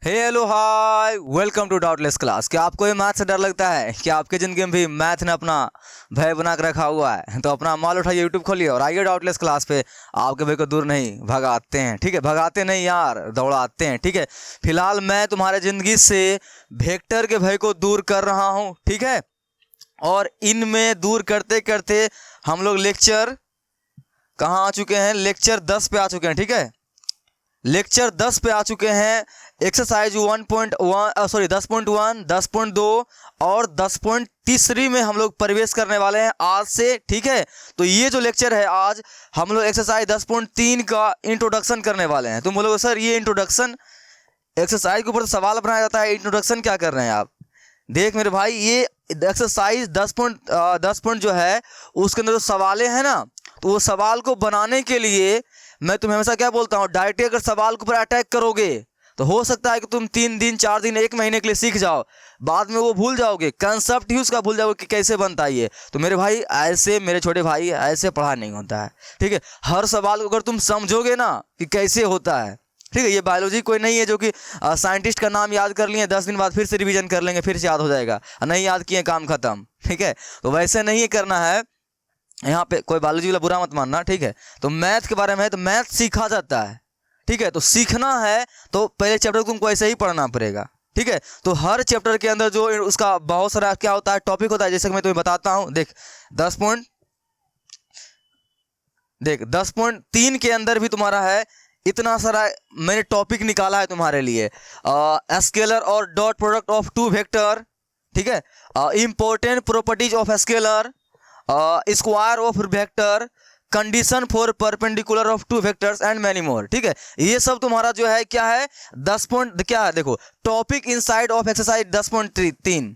Hey hello hi welcome to doubtless class. क्या आपको ये मैथ से डर लगता है? क्या आपके ज़िंदगी में भी मैथ ने अपना भय बना कर रखा हुआ है? तो अपना माल उठाइए, यूट्यूब खोलिए और आइए डाउटलेस क्लास पे। आपके भय को दूर नहीं भगाते हैं, ठीक है? भगाते नहीं यार, दौड़ाते हैं, ठीक है? फिलहाल मैं तुम्हारे ज़िंदगी से वेक्टर के भय को दूर कर रहा हूँ, ठीक है? और इनमें दूर करते करते हम लोग लेक्चर कहाँ आ चुके हैं? लेक्चर 10 पे आ चुके हैं, ठीक है? लेक्चर 10 पे आ चुके हैं। एक्सरसाइज 1.1 सॉरी 10.1, 10.2 और 10.3 में हम लोग प्रवेश करने वाले हैं आज से, ठीक है? तो ये जो लेक्चर है आज हम लोग एक्सरसाइज 10.3 का इंट्रोडक्शन करने वाले हैं। तुम बोलोगे सर ये इंट्रोडक्शन, एक्सरसाइज के ऊपर तो सवाल बनाया जाता है, इंट्रोडक्शन क्या कर रहे हैं आप? देख मेरे भाई, ये एक्सरसाइज 10 पॉइंट जो है उसके अंदर जो सवाल हैं ना, तो वो सवाल को बनाने के लिए मैं तुम्हें हमेशा क्या बोलता हूँ, डायरेक्टली अगर सवाल के ऊपर अटैक करोगे तो हो सकता है कि तुम 3 दिन 4 दिन 1 महीने के लिए सीख जाओ, बाद में वो भूल जाओगे, कंसेप्ट ही उसका भूल जाओगे कि कैसे बनता है ये। तो मेरे भाई ऐसे, मेरे छोटे भाई ऐसे पढ़ा नहीं होता है, ठीक है? हर सवाल को अगर तुम समझोगे ना कि कैसे होता है, ठीक है? ये बायोलॉजी कोई नहीं है जो कि साइंटिस्ट का नाम याद कर लिए 10 दिन बाद फिर से रिवीजन कर लेंगे, फिर से याद हो जाएगा, नहीं याद किए काम खत्म, ठीक है? तो वैसे नहीं करना है। यहाँ पे कोई बायोलॉजी वाला बुरा मत मानना, ठीक है? तो मैथ के बारे में है तो मैथ सीखा जाता है, ठीक है? तो सीखना है तो पहले चैप्टर तुमको ऐसे ही पढ़ना पड़ेगा, ठीक है? तो हर चैप्टर के अंदर जो उसका बहुत सारा क्या होता है, टॉपिक होता है, जैसे कि मैं तुम्हें बताता हूँ। देख 10.3 के अंदर भी तुम्हारा है इतना सारा, मैंने टॉपिक निकाला है तुम्हारे लिए। स्केलर और dot product of two vector, ठीक है? Important properties of scalar, square of vector, condition for perpendicular of two vectors and many more, ठीक है? ये सब तुम्हारा जो है क्या है, 10 पॉइंट क्या है, देखो टॉपिक इनसाइड ऑफ एक्सरसाइज 10.3,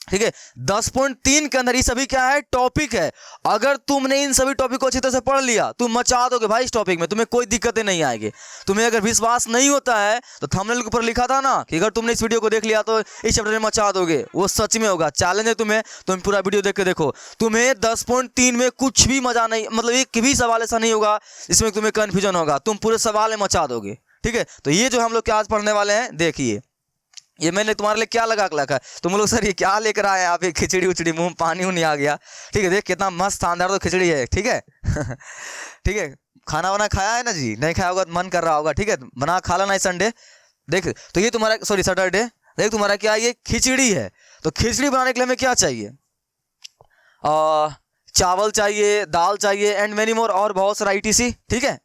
ठीक है? 10.3 के अंदर ये सभी क्या है, टॉपिक है। अगर तुमने इन सभी टॉपिक को अच्छी तरह से पढ़ लिया, तुम मचा दोगे भाई इस टॉपिक में, तुम्हें कोई दिक्कतें नहीं आएगी। तुम्हें अगर विश्वास नहीं होता है तो थंबनेल के ऊपर लिखा था ना कि अगर तुमने इस वीडियो को देख लिया तो इस चैप्टर में मचा दोगे, वो सच में होगा। चैलेंज है तुम्हें, तुम पूरा वीडियो देख के देखो, तुम्हें 10.3 में कुछ भी मजा नहीं, मतलब एक भी सवाल ऐसा नहीं होगा जिसमें तुम्हें कन्फ्यूजन होगा, तुम पूरे सवाल में मचा दोगे, ठीक है? तो ये जो हम लोग क्या आज पढ़ने वाले हैं, देखिए ये मैंने तुम्हारे लिए क्या लगा रखा है। तुम लोग सर ये क्या लेकर आए आप, ये खिचड़ी उचड़ी, मुंह में पानी नहीं आ गया, ठीक है? देख कितना मस्त शानदार तो खिचड़ी है, ठीक है? ठीक है, खाना वाना खाया है ना जी? नहीं खाया होगा तो मन कर रहा होगा, ठीक है? बना खा लेना है संडे। देख तो ये तुम्हारा, सॉरी सैटरडे, देख तुम्हारा क्या, ये खिचड़ी है। तो खिचड़ी बनाने के लिए हमें क्या चाहिए, चावल चाहिए, दाल चाहिए एंड मेनी मोर, और बहुत सारा ITC, ठीक है?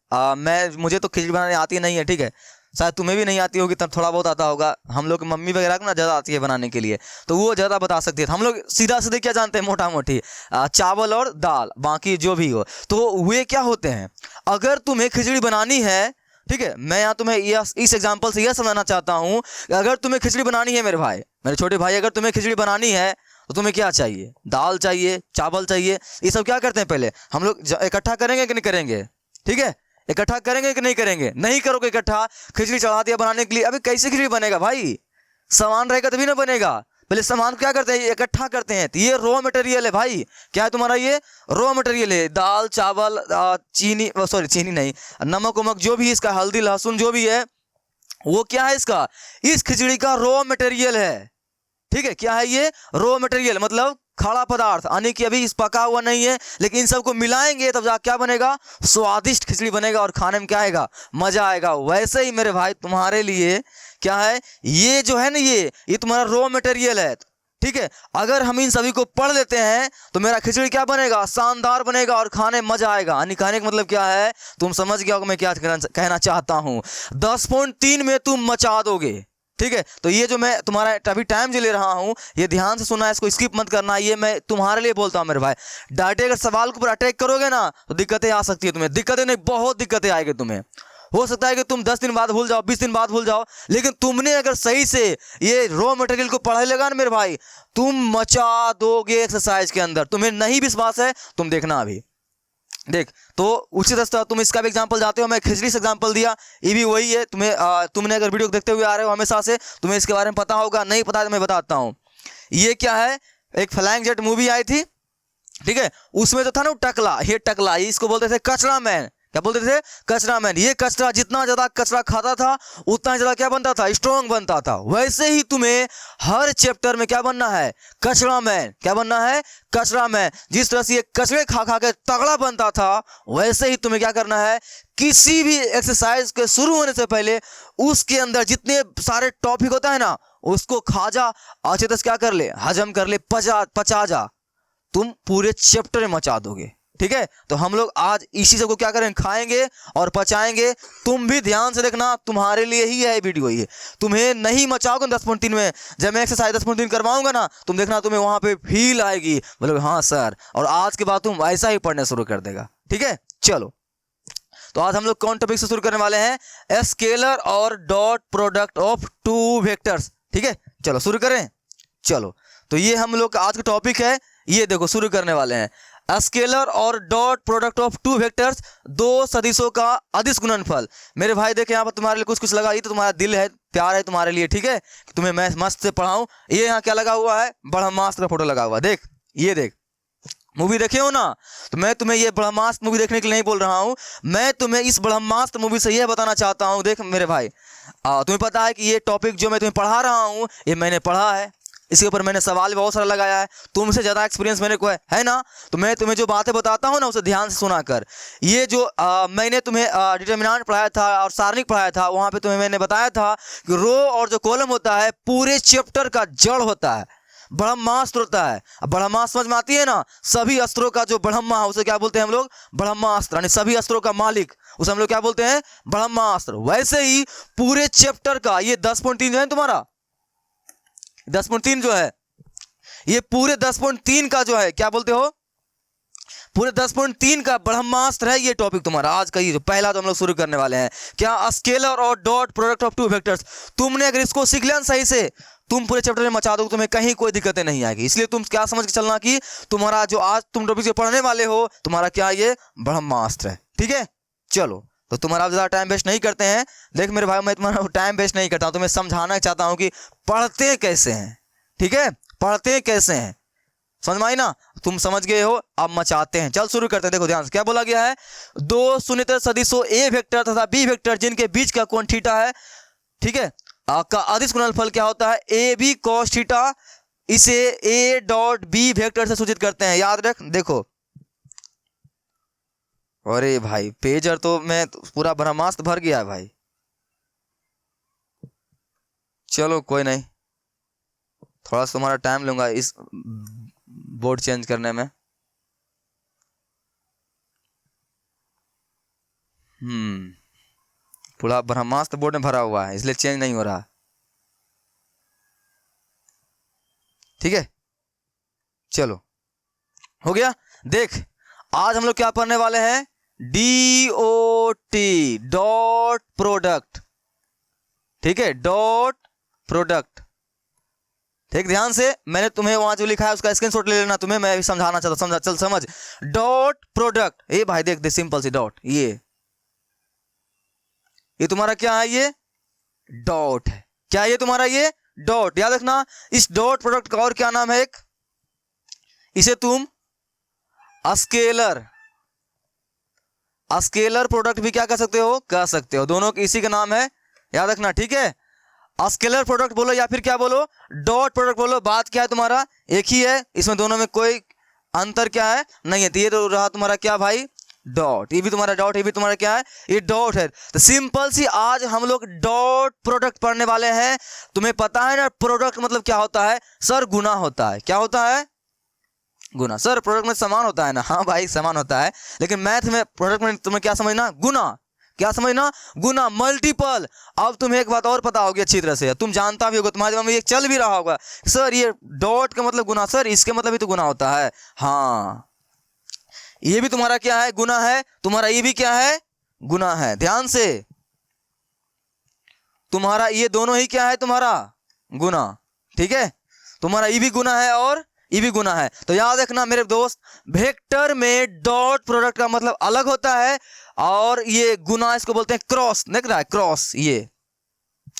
मुझे तो खिचड़ी बनाने आती नहीं है, ठीक है? शायद तुम्हें भी नहीं आती होगी, तब थोड़ा बहुत आता होगा। हम लोग की मम्मी वगैरह को ना ज़्यादा आती है बनाने के लिए, तो वो ज़्यादा बता सकती है। हम लोग सीधा सीधे क्या जानते हैं, मोटा मोटी चावल और दाल, बाकी जो भी हो। तो वे क्या होते हैं, अगर तुम्हें खिचड़ी बनानी है, ठीक है? मैं यहाँ तुम्हें इस एग्जाम्पल से यह समझाना चाहता हूँ कि अगर तुम्हें खिचड़ी बनानी है मेरे भाई, मेरे छोटे भाई, अगर तुम्हें खिचड़ी बनानी है तो तुम्हें क्या चाहिए, दाल चाहिए, चावल चाहिए। ये सब क्या करते हैं, पहले हम लोग इकट्ठा करेंगे कि नहीं करेंगे, ठीक है? इकट्ठा करेंगे कि नहीं करेंगे? नहीं करोगे इकट्ठा, खिचड़ी चढ़ा दिया बनाने के लिए, अभी कैसे खिचड़ी बनेगा भाई? सामान रहेगा तभी ना बनेगा। पहले सामान क्या करते हैं, इकट्ठा करते हैं। तो ये रॉ मटेरियल है भाई, क्या है तुम्हारा, ये रॉ मटेरियल है। दाल चावल, चीनी, सॉरी चीनी नहीं, नमक वमक जो भी इसका, हल्दी लहसुन जो भी है, वो क्या है इसका, इस खिचड़ी का रॉ मटेरियल है, ठीक है? क्या है ये, रॉ मटेरियल, मतलब खड़ा पदार्थ, यानी कि अभी इस पका हुआ नहीं है, लेकिन इन सबको मिलाएंगे तब जा क्या बनेगा, स्वादिष्ट खिचड़ी बनेगा और खाने में क्या आएगा, मजा आएगा। वैसे ही मेरे भाई तुम्हारे लिए क्या है, ये जो है ना, ये तुम्हारा रॉ मटेरियल है, ठीक है? अगर हम इन सभी को पढ़ लेते हैं तो मेरा खिचड़ी क्या बनेगा, शानदार बनेगा और खाने में मजा आएगा। यानी कहने का मतलब क्या है, तुम समझ गया हो मैं क्या कहना चाहता हूं। 10.3 में तुम मचा दोगे, ठीक है? तो ये जो मैं तुम्हारा अभी टाइम जो ले रहा हूँ, ये ध्यान से सुनना, इसको स्किप मत करना, ये मैं तुम्हारे लिए बोलता हूँ मेरे भाई। डायरेक्ट अगर सवाल के ऊपर अटैक करोगे ना तो दिक्कतें आ सकती है तुम्हें, दिक्कतें नहीं, बहुत दिक्कतें आएगी तुम्हें। हो सकता है कि तुम 10 दिन बाद भूल जाओ, 20 दिन बाद भूल जाओ, लेकिन तुमने अगर सही से ये रॉ मटेरियल को पढ़ लेगा ना मेरे भाई, तुम मचा दोगे एक्सरसाइज के अंदर। तुम्हें नहीं विश्वास है, तुम देखना अभी देख। तो उसी तरह तुम इसका भी एग्जांपल जाते हो, मैं खिचड़ी से एग्जांपल दिया, ये भी वही है। तुमने अगर वीडियो देखते हुए आ रहे हो हमेशा से, तुम्हें इसके बारे में पता होगा, नहीं पता तो मैं बताता हूँ। ये क्या है, एक फ्लाइंग जेट मूवी आई थी, ठीक है? उसमें जो था ना टकला, ये टकला, इसको बोलते थे कचरा मैन, क्या बोलते थे? कचरा मैन। ये कचरा जितना ज्यादा कचरा खाता था उतना ही ज्यादा क्या बनता था? स्ट्रॉन्ग बनता था। वैसे ही तुम्हें हर चैप्टर में क्या बनना है? कचरा मैन। क्या बनना है? कचरा मैन। जिस तरह से ये कचरे खा खा के तगड़ा बनता था, वैसे ही तुम्हें क्या करना है? किसी भी एक्सरसाइज के शुरू होने से पहले उसके अंदर जितने सारे टॉपिक होता है ना, उसको खा जा, अच्छे तरह से क्या कर ले? हजम कर ले, पचा जा। तुम पूरे चैप्टर में मचा दोगे। ठीक है, तो हम लोग आज इसी सबको क्या करेंगे? खाएंगे और पचाएंगे। तुम भी ध्यान से देखना, तुम्हारे लिए ही है वीडियो ये। तुम्हें नहीं मचाओगे 10.3 में, जब मैं एक्सरसाइज 10.3 करवाऊंगा ना, तुम देखना तुम्हें वहां पे फील आएगी, बोलोगे हाँ सर, और आज के बाद तुम ऐसा ही पढ़ना शुरू कर देगा। ठीक है, चलो तो आज हम लोग कौन टॉपिक से शुरू करने वाले हैं? स्केलर और dot product of two vectors. ठीक है, चलो शुरू करें। चलो तो ये हम लोग का आज का टॉपिक है। ये देखो शुरू करने वाले हैं। स्केलर और dot product of two vectors, दो सदिशों का अदिश गुणनफल। मेरे भाई देखे यहाँ पर तुम्हारे लिए कुछ कुछ लगा, ये तो तुम्हारा दिल है, प्यार है तुम्हारे लिए। ठीक है, तुम्हें मैं मस्त से पढ़ाऊं। ये यहाँ क्या लगा हुआ है? ब्रह्मास्त्र का फोटो लगा हुआ। देख, ये देख, मूवी देखे हो ना? तो मैं तुम्हें ये ब्रह्मास्त्र मूवी देखने के लिए नहीं बोल रहा हूँ, मैं तुम्हें इस ब्रह्मास्त्र मूवी से यह बताना चाहता हूँ। देख मेरे भाई, तुम्हें पता है कि ये टॉपिक जो मैं तुम्हें पढ़ा रहा हूँ, ये मैंने पढ़ा है, इसके ऊपर मैंने सवाल भी बहुत सारा लगाया है। तुमसे ज़्यादा एक्सपीरियंस मेरे को है ना? तो मैं तुम्हें जो बातें बताता हूँ ना, उसे ध्यान से सुना कर। ये जो मैंने तुम्हें डिटर्मिनेंट पढ़ाया था और सारणिक पढ़ाया था, वहाँ पे तुम्हें मैंने बताया था कि रो और जो कॉलम होता है पूरे चैप्टर का जड़ होता है, ब्रह्मास्त्र होता है। अब ब्रह्मास्त्र समझ में आती है ना? सभी अस्त्रों का जो ब्रह्मा है उसे क्या बोलते हैं हम लोग? ब्रह्मास्त्र। यानी सभी अस्त्रों का मालिक, उसे हम लोग क्या बोलते हैं? ब्रह्मास्त्र। वैसे ही पूरे चैप्टर का ये 10.3 जो है तुम्हारा, 10.3 जो है, ये पूरे 10.3 का जो है क्या बोलते हो? पूरे 10.3 का ब्रह्मास्त्र है ये टॉपिक तुम्हारा आज का। ये जो पहला तो हम लोग शुरू करने वाले हैं, क्या? स्केलर और dot product of two vectors. तुमने अगर इसको सीख लिया सही से, तुम पूरे चैप्टर में मचा दोगे, तुम्हें कहीं कोई दिक्कतें नहीं आएगी। इसलिए तुम क्या समझ के चलना कि तुम्हारा जो आज तुम टॉपिक पढ़ने वाले हो, तुम्हारा क्या? ये ब्रह्मास्त्र है। ठीक है, चलो तो तुम्हारा ज़्यादा टाइम वेस्ट नहीं करते हैं। देख मेरे भाई, मैं तुम्हारा टाइम वेस्ट नहीं करता हूँ, तुम्हें समझाना चाहता हूँ कि पढ़ते कैसे हैं। ठीक है, पढ़ते कैसे हैं, समझ में आई ना? तुम समझ गए हो, अब मचाते हैं। चल शुरू करते हैं। देखो ध्यान से क्या बोला गया है? दो शून्येतर सदिशों ए वेक्टर तथा बी वेक्टर जिनके बीच का कोण थीटा है, ठीक है, का अदिश गुणनफल क्या होता है? A B cos theta. इसे ए डॉट बी वेक्टर से सूचित करते हैं। याद रख। देखो, अरे भाई पेजर तो मैं पूरा ब्रह्मास्त्र भर गया है भाई। चलो कोई नहीं, थोड़ा सा तुम्हारा टाइम लूंगा इस बोर्ड चेंज करने में। पूरा ब्रह्मास्त्र बोर्ड में भरा हुआ है, इसलिए चेंज नहीं हो रहा। ठीक है, चलो हो गया। देख आज हम लोग क्या पढ़ने वाले हैं? DOT, dot product. ठीक है, डॉट प्रोडक्ट। ठीक, ध्यान से, मैंने तुम्हें वहां जो लिखा है उसका स्क्रीनशॉट ले लेना। तुम्हें मैं भी समझाना चाहता, समझा? चल समझ। डॉट प्रोडक्ट, ये भाई देख दे, सिंपल सी डॉट। ये तुम्हारा क्या है? ये डॉट है। क्या ये तुम्हारा? ये डॉट। याद रखना, इस डॉट प्रोडक्ट का और क्या नाम है? एक, इसे तुम स्केलर प्रोडक्ट भी क्या कर सकते हो? कह सकते हो। दोनों इसी का नाम है, याद रखना। ठीक है, स्केलर प्रोडक्ट बोलो या फिर क्या बोलो? डॉट प्रोडक्ट बोलो। बात क्या है तुम्हारा? एक ही है, इसमें दोनों में कोई अंतर क्या है? नहीं है। तो ये तो रहा तुम्हारा क्या भाई? डॉट। ये भी तुम्हारा डॉट, ये भी तुम्हारा क्या है? ये डॉट है। तो सिंपल सी आज हम लोग डॉट प्रोडक्ट पढ़ने वाले हैं। तुम्हें पता है ना प्रोडक्ट मतलब क्या होता है? सर गुना होता है। क्या होता है? गुना। सर प्रोडक्ट में समान होता है ना? हाँ भाई समान होता है, लेकिन मैथ में प्रोडक्ट में तुम्हें क्या समझना? गुना। क्या समझना? गुना, मल्टीपल। अब तुम्हें एक बात और पता होगी अच्छी तरह से, तुम जानता भी होगा, तुम्हारे दिमाग में ये चल भी रहा होगा, सर ये डॉट का मतलब गुना, सर इसके मतलब भी तो गुना होता है। हाँ, ये भी तुम्हारा क्या है? गुना है। तुम्हारा ये भी क्या है? गुना है। ध्यान से, तुम्हारा ये दोनों ही क्या है? तुम्हारा गुना। ठीक है, तुम्हारा ये भी गुना है और ये भी गुना है। तो याद रखना मेरे दोस्त, वेक्टर में डॉट प्रोडक्ट का मतलब अलग होता है, और ये गुना इसको बोलते हैं क्रॉस। देख रहा है क्रॉस, ये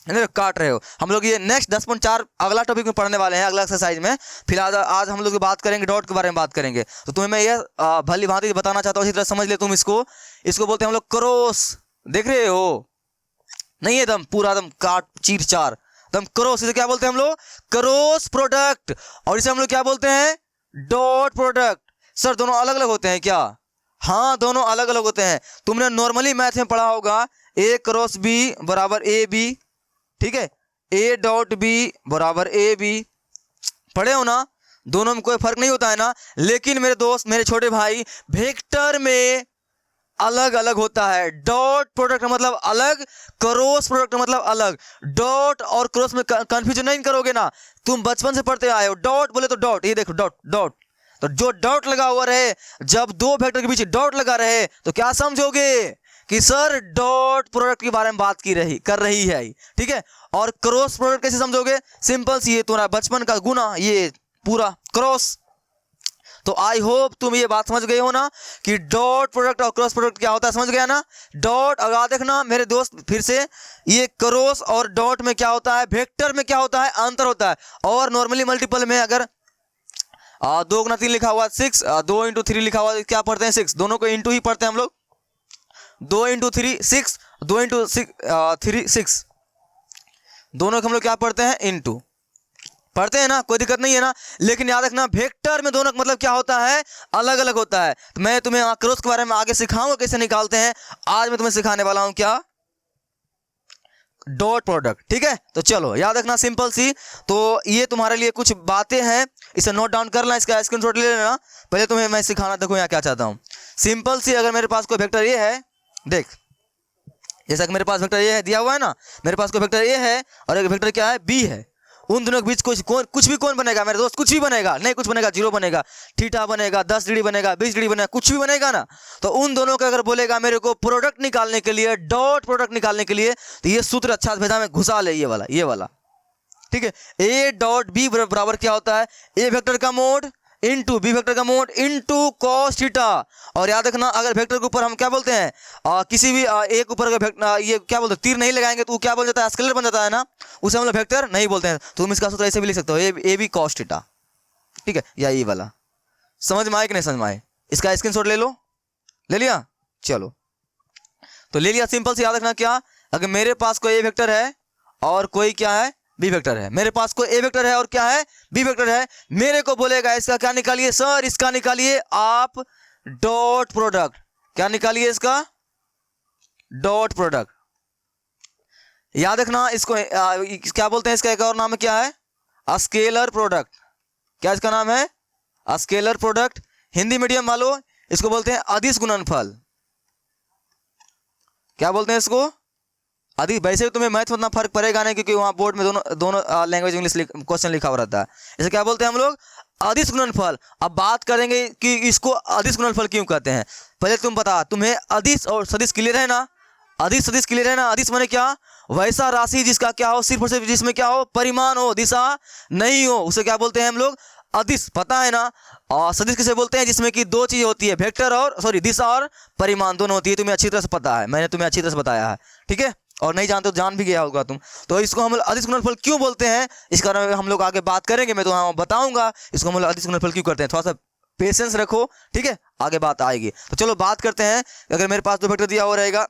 काट रहे हो। हम लोग ये नेक्स्ट 10.4 अगला टॉपिक में पढ़ने वाले हैं, अगला एक्सरसाइज में। फिलहाल आज हम लोग बात करेंगे डॉट के बारे में बात करेंगे। तो तुम्हें मैं ये भली भांति बताना चाहता हूँ, इसी तरह समझ ले तुम इसको। इसको बोलते हैं हम लोग क्रॉस। देख रहे हो, नहीं एकदम पूरा एकदम काट चीर चार एकदम क्रॉस। इसे क्या बोलते हैं हम लोग? Cross product. और इसे हम लोग क्या बोलते हैं? Dot product. सर दोनों अलग अलग होते हैं क्या? हाँ दोनों अलग अलग होते हैं। तुमने नॉर्मली मैथ में पढ़ा होगा ए क्रॉस बी बराबर ए बी, ठीक है, ए डॉट बी बराबर ए बी, पढ़े हो ना? दोनों में कोई फर्क नहीं होता है ना। लेकिन मेरे दोस्त, मेरे छोटे भाई, वेक्टर में अलग अलग होता है। डॉट प्रोडक्ट मतलब अलग, क्रॉस प्रोडक्ट मतलब अलग। डॉट और क्रॉस में कंफ्यूजन नहीं करोगे ना, तुम बचपन से पढ़ते आए हो। डॉट बोले तो डॉट, ये देखो डॉट डॉट, तो जो डॉट लगा हुआ रहे, जब दो वेक्टर के बीच डॉट लगा रहे तो क्या समझोगे कि सर डॉट प्रोडक्ट के बारे में बात कर रही है, ठीक है। और क्रॉस प्रोडक्ट कैसे समझोगे? सिंपल सी, ये तुम्हारा बचपन का गुना, ये पूरा क्रॉस। तो आई होप तुम ये बात समझ गए हो ना कि डॉट प्रोडक्ट और क्रॉस प्रोडक्ट क्या होता है, समझ गया ना? डॉट, और याद देखना मेरे दोस्त फिर से, ये क्रॉस और डॉट में क्या होता है, वेक्टर में क्या होता है, अंतर होता है। और नॉर्मली मल्टीपल में अगर 2 गुना 3 लिखा हुआ 6, 2 इंटू 3 लिखा हुआ क्या पढ़ते हैं? 6। दोनों को इंटू ही पढ़ते हैं हम लोग। 2 इंटू 3 6, 2 इंटू 3 6, दोनों को हम लोग क्या पढ़ते हैं? इंटू पढ़ते हैं ना, कोई दिक्कत नहीं है ना। लेकिन याद रखना वेक्टर में दोनों का मतलब क्या होता है, अलग अलग होता है। तो मैं तुम्हें क्रॉस के बारे में आगे सिखाऊंगा कैसे निकालते हैं। आज मैं तुम्हें सिखाने वाला हूं क्या? डॉट प्रोडक्ट, ठीक है। तो चलो याद रखना सिंपल सी। तो ये तुम्हारे लिए कुछ बातें हैं, इसे नोट डाउन कर लेना, इसका स्क्रीनशॉट ले लेना। पहले तुम्हें मैं सिखाना, देखो यहाँ क्या चाहता हूँ। सिंपल सी, अगर मेरे पास कोई वेक्टर ये है, देख जैसा कि मेरे पास वेक्टर ये है दिया हुआ है ना, मेरे पास कोई वेक्टर ए है और एक वेक्टर क्या है, बी है। उन दोनों के बीच कुछ भी कौन बनेगा मेरे दोस्त? कुछ भी बनेगा नहीं, कुछ बनेगा, 0 बनेगा, थीटा बनेगा, 10 डिग्री बनेगा, 20 डिग्री बनेगा, कुछ भी बनेगा ना। तो उन दोनों का अगर बोलेगा मेरे को प्रोडक्ट निकालने के लिए, डॉट प्रोडक्ट निकालने के लिए, तो ये सूत्र अच्छा भेजा में घुसा ले, ये वाला, ठीक है। ए डॉट बी बराबर क्या होता है? ए वेक्टर का मोड इंटू बी वेक्टर का मोड इंटू कॉस थीटा। और याद रखना, अगर वेक्टर के ऊपर हम क्या बोलते हैं, किसी भी एक ऊपर अगर ये क्या बोलते हैं, तीर नहीं लगाएंगे तो वो क्या बन जाता है? स्केलर बन जाता है ना, उसे हम लोग वेक्टर नहीं बोलते हैं। तो तुम इसका सूत्र ऐसे भी लिख सकते हो, ए बी कॉस थीटा, ठीक है, या ये वाला। समझ में आए कि नहीं समझ में आए? इसका स्क्रीनशॉट ले लो, ले लिया? चलो तो ले लिया। सिंपल से याद रखना क्या, अगर मेरे पास कोई ए वेक्टर है और कोई क्या है, बी वेक्टर है, मेरे पास कोई ए वेक्टर है और क्या है, बी वेक्टर है, मेरे को बोलेगा इसका क्या निकालिए सर, इसका निकालिए आप डॉट प्रोडक्ट। क्या निकालिए इसका? Dot product. याद रखना इसको क्या बोलते हैं, इसका एक और नाम है, क्या है? Scalar product. क्या इसका नाम है? Scalar product. हिंदी मीडियम वालों इसको बोलते हैं अदिश गुणनफल। क्या बोलते हैं इसको? आदि। वैसे तुम्हें मैथ में उतना फर्क पड़ेगा नहीं, क्योंकि वहाँ बोर्ड में दोनों लैंग्वेज इंग्लिश क्वेश्चन लिखा हुआ रहता है। इसे क्या बोलते हैं हम लोग? अदिश गुणनफल। अब बात करेंगे कि इसको अदिश गुणनफल क्यों कहते हैं। पहले तुम बता, तुम्हें अदिश और सदिश क्लियर है ना? अदिश सदिश क्लियर है ना? अदिश माने क्या? वैसा राशि जिसका क्या हो, सिर्फ और सिर्फ जिसमें क्या हो, परिमाण हो, दिशा नहीं हो, उसे क्या बोलते हैं हम लोग? अदिश। पता है ना? और सदिश किसे बोलते हैं? जिसमें कि दो चीज होती है, वेक्टर और दिशा और परिमाण दोनों होती है। तुम्हें अच्छी तरह से पता है, मैंने तुम्हें अच्छी तरह से बताया है, ठीक है। और नहीं जानते तो जान भी गया होगा तुम। तो इसको हम अदिश गुणनफल क्यों बोलते हैं, इसके बारे में हम लोग आगे बात करेंगे, मैं तो बताऊंगा इसको हम लोग अदिश गुणनफल क्यों करते हैं। थोड़ा सा पेशेंस रखो, ठीक है, आगे बात आएगी। तो चलो बात करते हैं। अगर मेरे पास दो वेक्टर दिया हुआ रहेगा,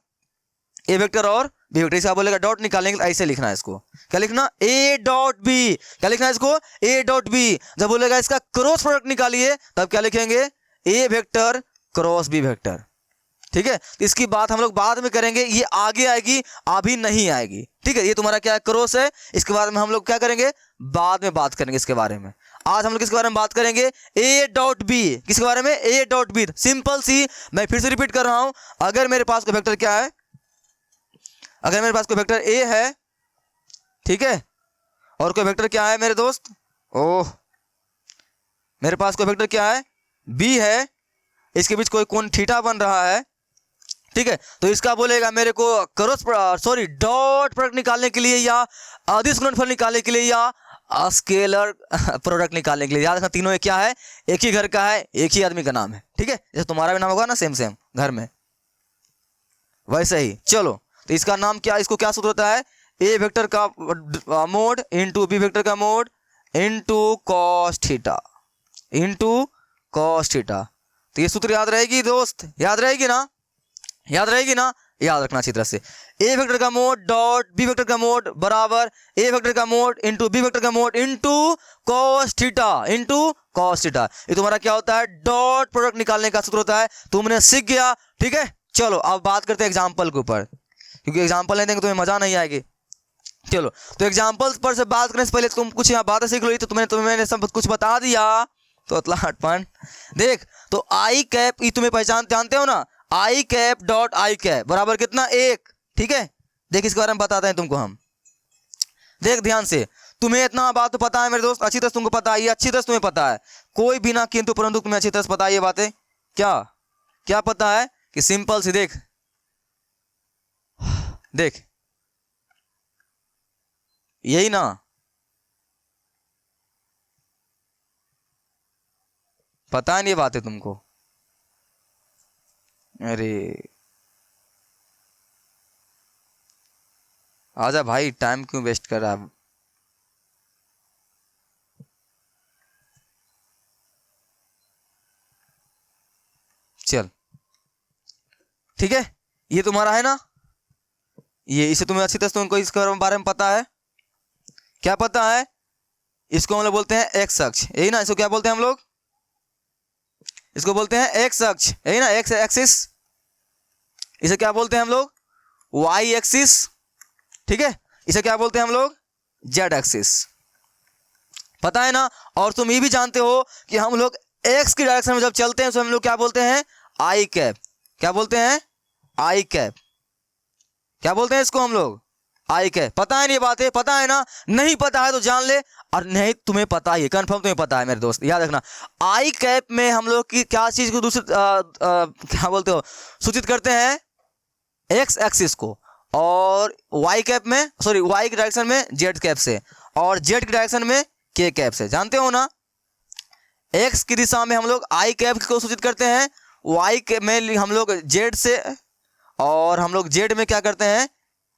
ए वेक्टर और बी वेक्टर, इसका बोलेगा डॉट निकालेंगे, ऐसे लिखना है इसको। क्या लिखना? A dot B. क्या लिखना है इसको? A dot B. जब बोलेगा इसका क्रॉस प्रोडक्ट निकालिए, तब क्या लिखेंगे? A vector cross B vector, ठीक है। तो इसकी बात हम लोग बाद में करेंगे, ये आगे आएगी, अभी नहीं आएगी, ठीक है। ये तुम्हारा क्या क्रॉस है, इसके बारे में हम लोग क्या करेंगे, बाद में बात करेंगे इसके बारे में। आज हम लोग किसके बारे में बात करेंगे? A dot B. किसके बारे में? A dot B. सिंपल सी, मैं फिर से रिपीट कर रहा हूं, अगर मेरे पास कोई वेक्टर क्या है, अगर मेरे पास कोई वेक्टर ए है, ठीक है, और कोई वेक्टर क्या है मेरे दोस्त, ओह, मेरे पास कोई वेक्टर क्या है, बी है, इसके बीच कोई कोण थीटा बन रहा है, ठीक है। तो इसका बोलेगा मेरे को डॉट प्रोडक्ट निकालने के लिए, या अदिश गुणनफल निकालने के लिए, या स्केलर प्रोडक्ट निकालने के लिए। याद रखना, तीनों एक क्या है, एक ही घर का है, एक ही आदमी का नाम है, ठीक है। जैसे तुम्हारा भी नाम होगा ना, सेम घर में, वैसे ही। चलो, तो इसका नाम क्या, इसको क्या सूत्र होता है? ए वेक्टर का मोड इंटू बी वेक्टर का mod into cos theta, into cos theta. तो ये सूत्र याद रहेगी दोस्त, याद रहेगी ना? याद रहेगी ना, याद रखना अच्छी तरह से। ए वेक्टर का मोड डॉट बी वेक्टर का मोड बराबर ए वेक्टर का मोड इंटू बी वेक्टर का mod into cos theta into cos theta. ये तुम्हारा क्या होता है, डॉट प्रोडक्ट निकालने का सूत्र होता है। तुमने सीख गया, ठीक है। चलो अब बात करते हैं एग्जाम्पल के ऊपर, क्योंकि एग्जाम्पल नहीं देंगे तुम्हें मजा नहीं आएगी। चलो तो एग्जाम्पल पर से बात करने से पहले तुम कुछ यहाँ बातें सीख लो, तो मैंने सब कुछ बता दिया तो अतला हटपन। देख तो आई कैप, ये तुम्हें पहचान जानते हो ना, आई कैप डॉट आई कैप बराबर कितना, 1, ठीक है। देख इसके बारे में बताते हैं तुमको हम, देख ध्यान से। तुम्हें इतना बात तो पता है मेरे दोस्त, अच्छी तरह तुमको पता है, ये अच्छी तरह तुम्हें पता है, कोई बिना किंतु परंतु तुम्हें अच्छी तरह से पता है ये बातें। क्या क्या पता है कि सिंपल सी देख, देख यही ना, पता नहीं ये बातें तुमको। अरे आजा भाई, टाइम क्यों वेस्ट कर रहा है। चल ठीक है, ये तुम्हारा है ना, ये इसे तुम्हें अच्छी तरह से तुमको इसके बारे में पता है। क्या पता है, इसको हम लोग बोलते हैं एक्स अक्ष, यही ना। इसको क्या बोलते हैं हम लोग, इसको बोलते हैं एक्स अक्ष, यही ना, एक्स एक्सिस। इसे क्या बोलते हैं हम लोग, वाई एक्सिस, ठीक है। इसे क्या बोलते हैं हम लोग, जेड एक्सिस, पता है ना। और तुम ये भी जानते हो कि हम लोग एक्स की डायरेक्शन में जब चलते हैं तो हम लोग क्या बोलते हैं, आई कैप। क्या बोलते हैं, आई कैप। क्या बोलते हैं इसको हम लोग, आई कैप। पता है नहीं ये बातें, पता है ना। नहीं पता है तो जान ले, और नहीं तुम्हें पता ही है, कंफर्म तुम्हें पता है मेरे दोस्त, याद रखना। आई कैप में हम लोग की क्या चीज को दूसरे क्या बोलते हो, सूचित करते हैं एक्स एक्सिस को, और वाई कैप में, सॉरी वाई की डायरेक्शन में जेड कैप से, और जेड की डायरेक्शन में के कैप से, जानते हो ना। एक्स की दिशा में हम लोग आई कैप को सूचित करते हैं, वाई कैप में हम लोग जेड से, और हम लोग जेड में क्या करते हैं,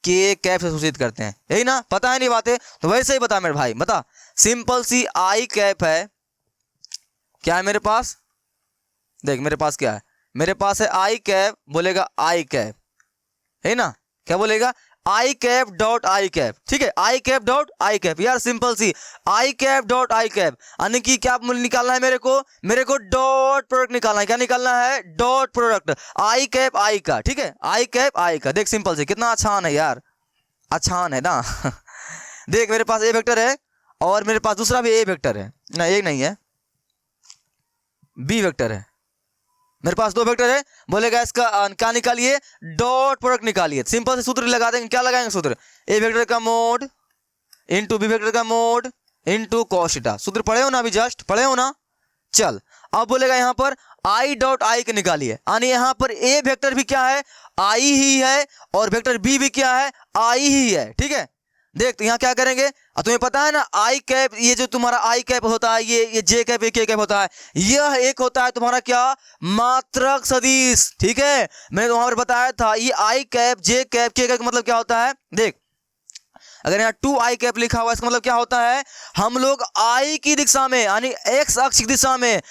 के कैप से सूचित करते हैं, यही ना। पता है नहीं बातें तो वैसे ही बता मेरे भाई, बता। सिंपल सी आई कैप है, क्या है मेरे पास, देख मेरे पास क्या है, मेरे पास है आई कैप, बोलेगा आई कैप, है ना। क्या बोलेगा, I cap dot I cap, ठीक है। I cap dot I cap, यार सिंपल सी I cap dot I cap, यानी कि क्या निकालना है मेरे को डॉट प्रोडक्ट निकालना है। क्या निकालना है, डॉट प्रोडक्ट आई कैप आई का, ठीक है। आई कैप आई का, देख सिंपल सी, कितना आसान है यार, आसान है ना। देख मेरे पास ए वेक्टर है, और मेरे पास दूसरा भी ए वेक्टर है ना, एक नहीं है, बी वेक्टर है। मेरे पास 2 वेक्टर है, बोलेगा इसका क्या निकालिए, डॉट प्रोडक्ट निकालिए। सिंपल से सूत्र लगा देंगे, क्या लगाएंगे सूत्र, ए वेक्टर का मोड इंटू बी वेक्टर का मोड इंटू कॉस थीटा। सूत्र पढ़े हो ना, अभी जस्ट पढ़े हो ना। चल अब बोलेगा यहाँ पर आई डॉट आई के निकालिए, यानी यहाँ पर ए वेक्टर भी क्या है, आई ही है, और वेक्टर बी भी क्या है, आई ही है, ठीक है। देख तो यहाँ क्या करेंगे, तुम्हें पता है ना आई कैप, ये जो तुम्हारा आई कैप होता है, ये जे कैप, ये के कैप होता है, यह एक होता है तुम्हारा क्या, मात्रक सदिश, ठीक है। मैंने वहां पर बताया था, ये आई कैप, जे कैप, के कैप मतलब क्या होता है। देख अगर यहाँ 2 आई कैप लिखा हुआ है, इसका मतलब क्या होता है, हम लोग आई की दिशा में, यानी एक्स अक्ष की दिशा में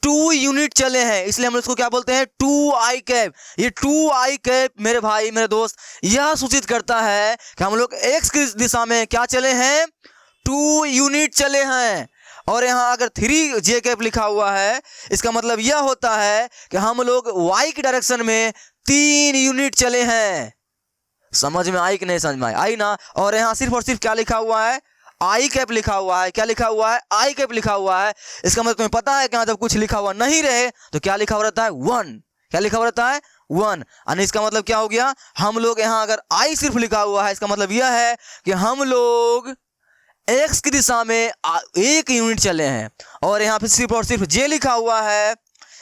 2 यूनिट चले हैं, इसलिए हम लोग इसको क्या बोलते हैं, 2 आई कैप। ये 2 आई कैप मेरे भाई मेरे दोस्त, यह सूचित करता है कि हम लोग एक्स की दिशा में क्या चले हैं, 2 यूनिट चले हैं। और यहाँ अगर 3 जे कैप लिखा हुआ है, इसका मतलब यह होता है कि हम लोग वाई की डायरेक्शन में 3 यूनिट चले हैं। समझ में आई कि नहीं समझ में आई ना। और यहाँ सिर्फ और सिर्फ क्या लिखा हुआ है, आई कैप लिखा हुआ है। क्या लिखा हुआ है, आई कैप लिखा हुआ है। इसका मतलब तुम्हें पता है कि जब कुछ लिखा हुआ नहीं रहे तो क्या लिखा हुआ रहता है, 1। क्या लिखा हुआ रहता है, 1। यानी इसका मतलब क्या हो गया, हम लोग यहाँ अगर आई सिर्फ लिखा हुआ है, इसका मतलब यह है कि हम लोग एक्स की दिशा में 1 यूनिट चले हैं। और यहाँ पे सिर्फ और सिर्फ जे लिखा हुआ है,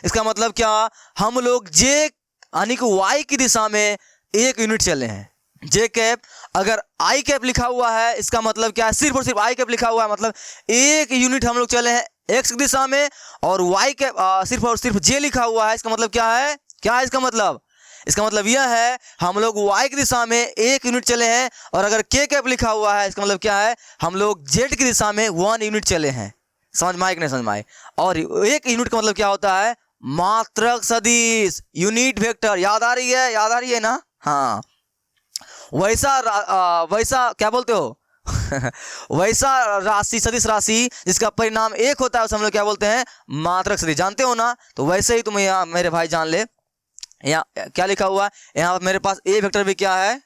इसका मतलब क्या, हम लोग जे यानी कि वाई की दिशा में 1 यूनिट चले हैं। जे कैप, अगर आई कैप लिखा हुआ है, इसका मतलब क्या है, सिर्फ और सिर्फ आई कैप लिखा हुआ है, मतलब 1 यूनिट हम लोग चले हैं एक्स की दिशा में। और वाई कैप सिर्फ और सिर्फ जे लिखा हुआ है, इसका मतलब क्या है, क्या है इसका मतलब, इसका मतलब यह है हम लोग वाई की दिशा में 1 यूनिट चले हैं। और अगर के कैप लिखा हुआ है, इसका मतलब क्या है, हम लोग जेड की दिशा में 1 यूनिट चले हैं। समझ में आए कि नहीं समझ में आए। और 1 यूनिट का मतलब क्या होता है, मात्रक सदिश, यूनिट वेक्टर। याद आ रही है, याद आ रही है ना? हाँ, वैसा क्या बोलते हो वैसा राशि, सदिश राशि जिसका परिणाम एक होता है उसे हम लोग क्या बोलते हैं? मात्रक सदिश। जानते हो ना? तो वैसे ही तुम यहाँ मेरे भाई जान ले, यहाँ क्या लिखा हुआ है, यहाँ मेरे पास ए वेक्टर भी क्या है?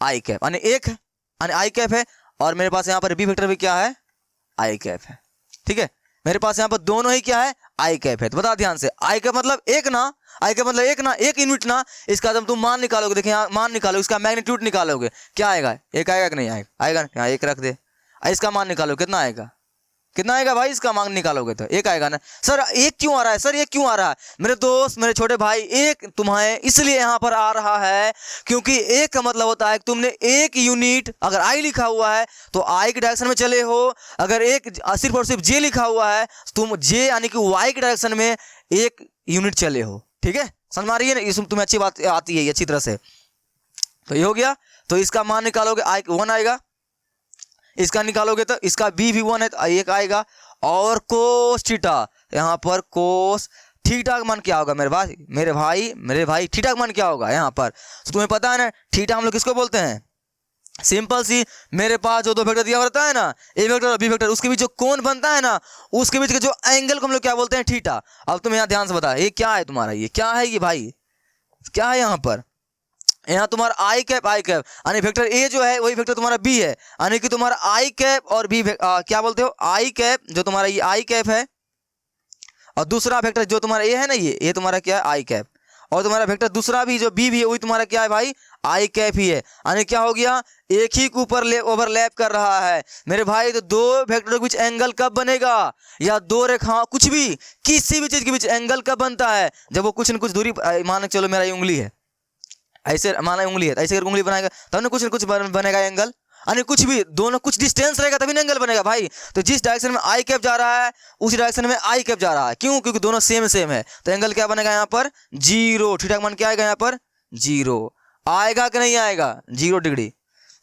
आई कैप, यानी एक यानी आई कैप है, और मेरे पास यहाँ पर बी वेक्टर भी क्या है? आई कैप है। ठीक है, मेरे पास यहाँ पर दोनों ही क्या है? आई कैप है। तो बता ध्यान से, आई कैप मतलब एक ना, आई कैप मतलब एक ना, एक यूनिट ना। इसका जब तुम मान निकालोगे, देखिए यहाँ मान निकालो, इसका मैग्नीट्यूड निकालोगे, क्या आएगा? एक आएगा कि नहीं आएगा? आएगा। यहाँ एक रख दे, इसका मान निकालो, कितना आएगा? कितना आएगा भाई? इसका मान निकालोगे तो एक आएगा ना। सर एक क्यों आ रहा है? सर ये क्यों आ रहा है? मेरे दोस्त, मेरे छोटे भाई, एक तुम्हें इसलिए यहाँ पर आ रहा है क्योंकि एक का मतलब होता है तुमने एक यूनिट, अगर आई लिखा हुआ है तो आई के डायरेक्शन में चले हो, अगर एक सिर्फ और सिर्फ जे लिखा हुआ है तुम जे यानी कि वाई के डायरेक्शन में एक यूनिट चले हो। ठीक है, समझ में आ रही है ना? इसमें तुम्हें अच्छी बात आती है अच्छी तरह से। तो ये हो गया, तो इसका मान निकालोगे, आई 1 आएगा, इसका निकालोगे तो इसका बी भी 1 है तो एक आएगा, और कोस थीटा, यहाँ पर कोस थीटा का मान क्या होगा मेरे भाई? मेरे भाई थीटा का मान क्या होगा यहाँ पर? तो तुम्हें पता है ना, थीटा हम लोग किसको बोलते हैं? सिंपल सी, मेरे पास जो दो वेक्टर दिया रहता है ना, ए वेक्टर और बी वेक्टर, उसके बीच जो कोण बनता है ना, उसके बीच के जो एंगल को हम लोग क्या बोलते हैं? थीटा। अब तुम यहाँ ध्यान से बता, ये क्या है तुम्हारा? ये क्या है ये भाई? क्या है यहाँ पर? यहाँ तुम्हारा आई कैप यानी वेक्टर ए जो है वही वेक्टर तुम्हारा बी है, यानी कि तुम्हारा आई कैप और बी क्या बोलते हो? आई कैप, जो तुम्हारा ये आई कैप है, और दूसरा वेक्टर जो तुम्हारा ए है ना, ये तुम्हारा क्या है? I cap. और तुम्हारा वेक्टर दूसरा भी जो बी भी है वही तुम्हारा क्या है भाई? आई कैप ही है। यानी क्या हो गया? एक ही के ऊपर ओवरलैप कर रहा है मेरे भाई। तो दो वेक्टर के बीच एंगल कब बनेगा? या दो रेखा, कुछ भी, किसी भी चीज के बीच एंगल कब बनता है? जब वो कुछ न कुछ दूरी, मान चलो मेरा ये उंगली है, ऐसे माना उंगली है, ऐसे उंगली बनाएगा तब ना कुछ न कुछ बनेगा एंगल। यानी कुछ भी, दोनों कुछ डिस्टेंस रहेगा तभी ना एंगल बनेगा भाई। तो जिस डायरेक्शन में आई कैप जा रहा है उसी डायरेक्शन में आई कैप जा रहा है। क्यों? क्योंकि दोनों सेम है। तो एंगल क्या बनेगा यहाँ पर? 0। थीटा का मान क्या आएगा यहाँ पर? 0 आएगा कि नहीं आएगा? 0 डिग्री।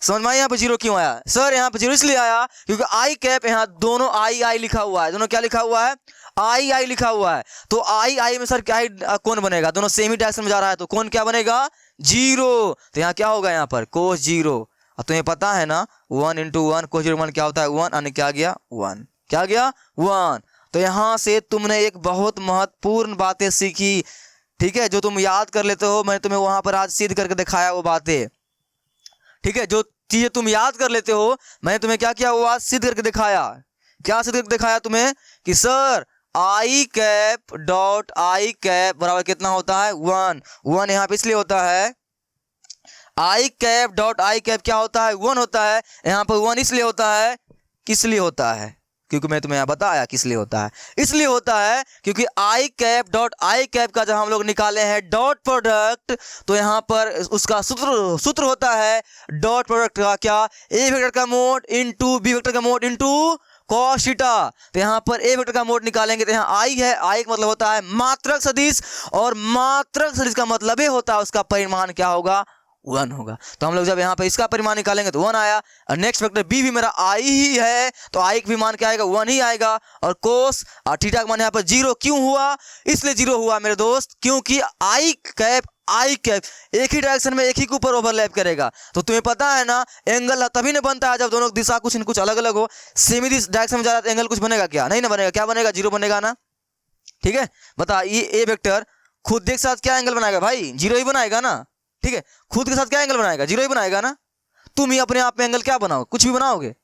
समझ में आया यहाँ पर 0 क्यों आया? सर यहाँ पर 0 इसलिए आया क्योंकि आई कैप, यहाँ दोनों आई लिखा हुआ है, दोनों क्या लिखा हुआ है? आई लिखा हुआ है। तो आई में सर क्या है? कौन बनेगा? दोनों सेम ही डायरेक्शन में जा रहा है तो कौन क्या बनेगा? 0। तो यहाँ क्या होगा? यहाँ पर कोस 0। अब तुम्हें पता है ना 1 × 1 कोस 0 मान क्या होता है? 1। यानी क्या गया? 1। क्या गया? 1। तो यहाँ से तुमने एक बहुत महत्वपूर्ण बातें सीखी। ठीक है, जो तुम याद कर लेते हो, मैंने तुम्हें वहां पर आज सिद्ध करके दिखाया वो बातें। ठीक है, जो चीजें तुम याद कर लेते हो मैंने तुम्हें क्या किया? वो आज सिद्ध करके दिखाया। क्या सिद्ध करके दिखाया तुम्हें? कि sir I cap dot I cap बराबर कितना होता है? 1 यहाँ पे इसलिए होता है, I cap dot I cap क्या होता है? 1 होता है। यहाँ पर 1 इसलिए होता है, किस लिए होता है? क्योंकि मैं तुम्हें यहाँ बताया किस लिए होता है। इसलिए होता है क्योंकि आई कैप डॉट आई कैप का जब हम लोग निकाले हैं डॉट प्रोडक्ट, तो यहाँ पर उसका सूत्र होता है डॉट प्रोडक्ट का क्या? ए वेक्टर का मोड इंटू बी वेक्टर का मोड इंटू cos थीटा। तो यहाँ पर ए वेक्टर का मोड निकालेंगे तो यहाँ आई है, आई का मतलब होता है मात्रक सदिश, और मात्रक सदिश का मतलब ये होता है उसका परिमाण क्या होगा? 1 होगा। तो हम लोग जब यहाँ पे इसका परिमाण निकालेंगे तो 1 आया, और नेक्स्ट वेक्टर बी भी मेरा आई ही है तो आई का भी मान क्या आएगा? 1 ही आएगा। और कोस और थीटा का मान यहाँ पर 0 क्यों हुआ? इसलिए 0 हुआ मेरे दोस्त क्योंकि आई कैप एक ही डायरेक्शन में एक ही के ऊपर ओवरलैप करेगा। तो तुम्हें पता है ना, एंगल तभी ना बनता है जब दोनों दिशा कुछ न कुछ अलग अलग हो। सेमी डायरेक्शन में जा रहा है एंगल कुछ बनेगा क्या? नहीं ना बनेगा। क्या बनेगा? 0 बनेगा ना। ठीक है, बता, ये ए वेक्टर खुद के साथ क्या एंगल बनाएगा भाई? 0 ही बनाएगा ना। ठीक है, खुद के साथ क्या एंगल बनाएगा? 0 ही बनाएगा ना। तुम ही अपने आप में एंगल क्या बनाओ? कुछ भी बनाओगे।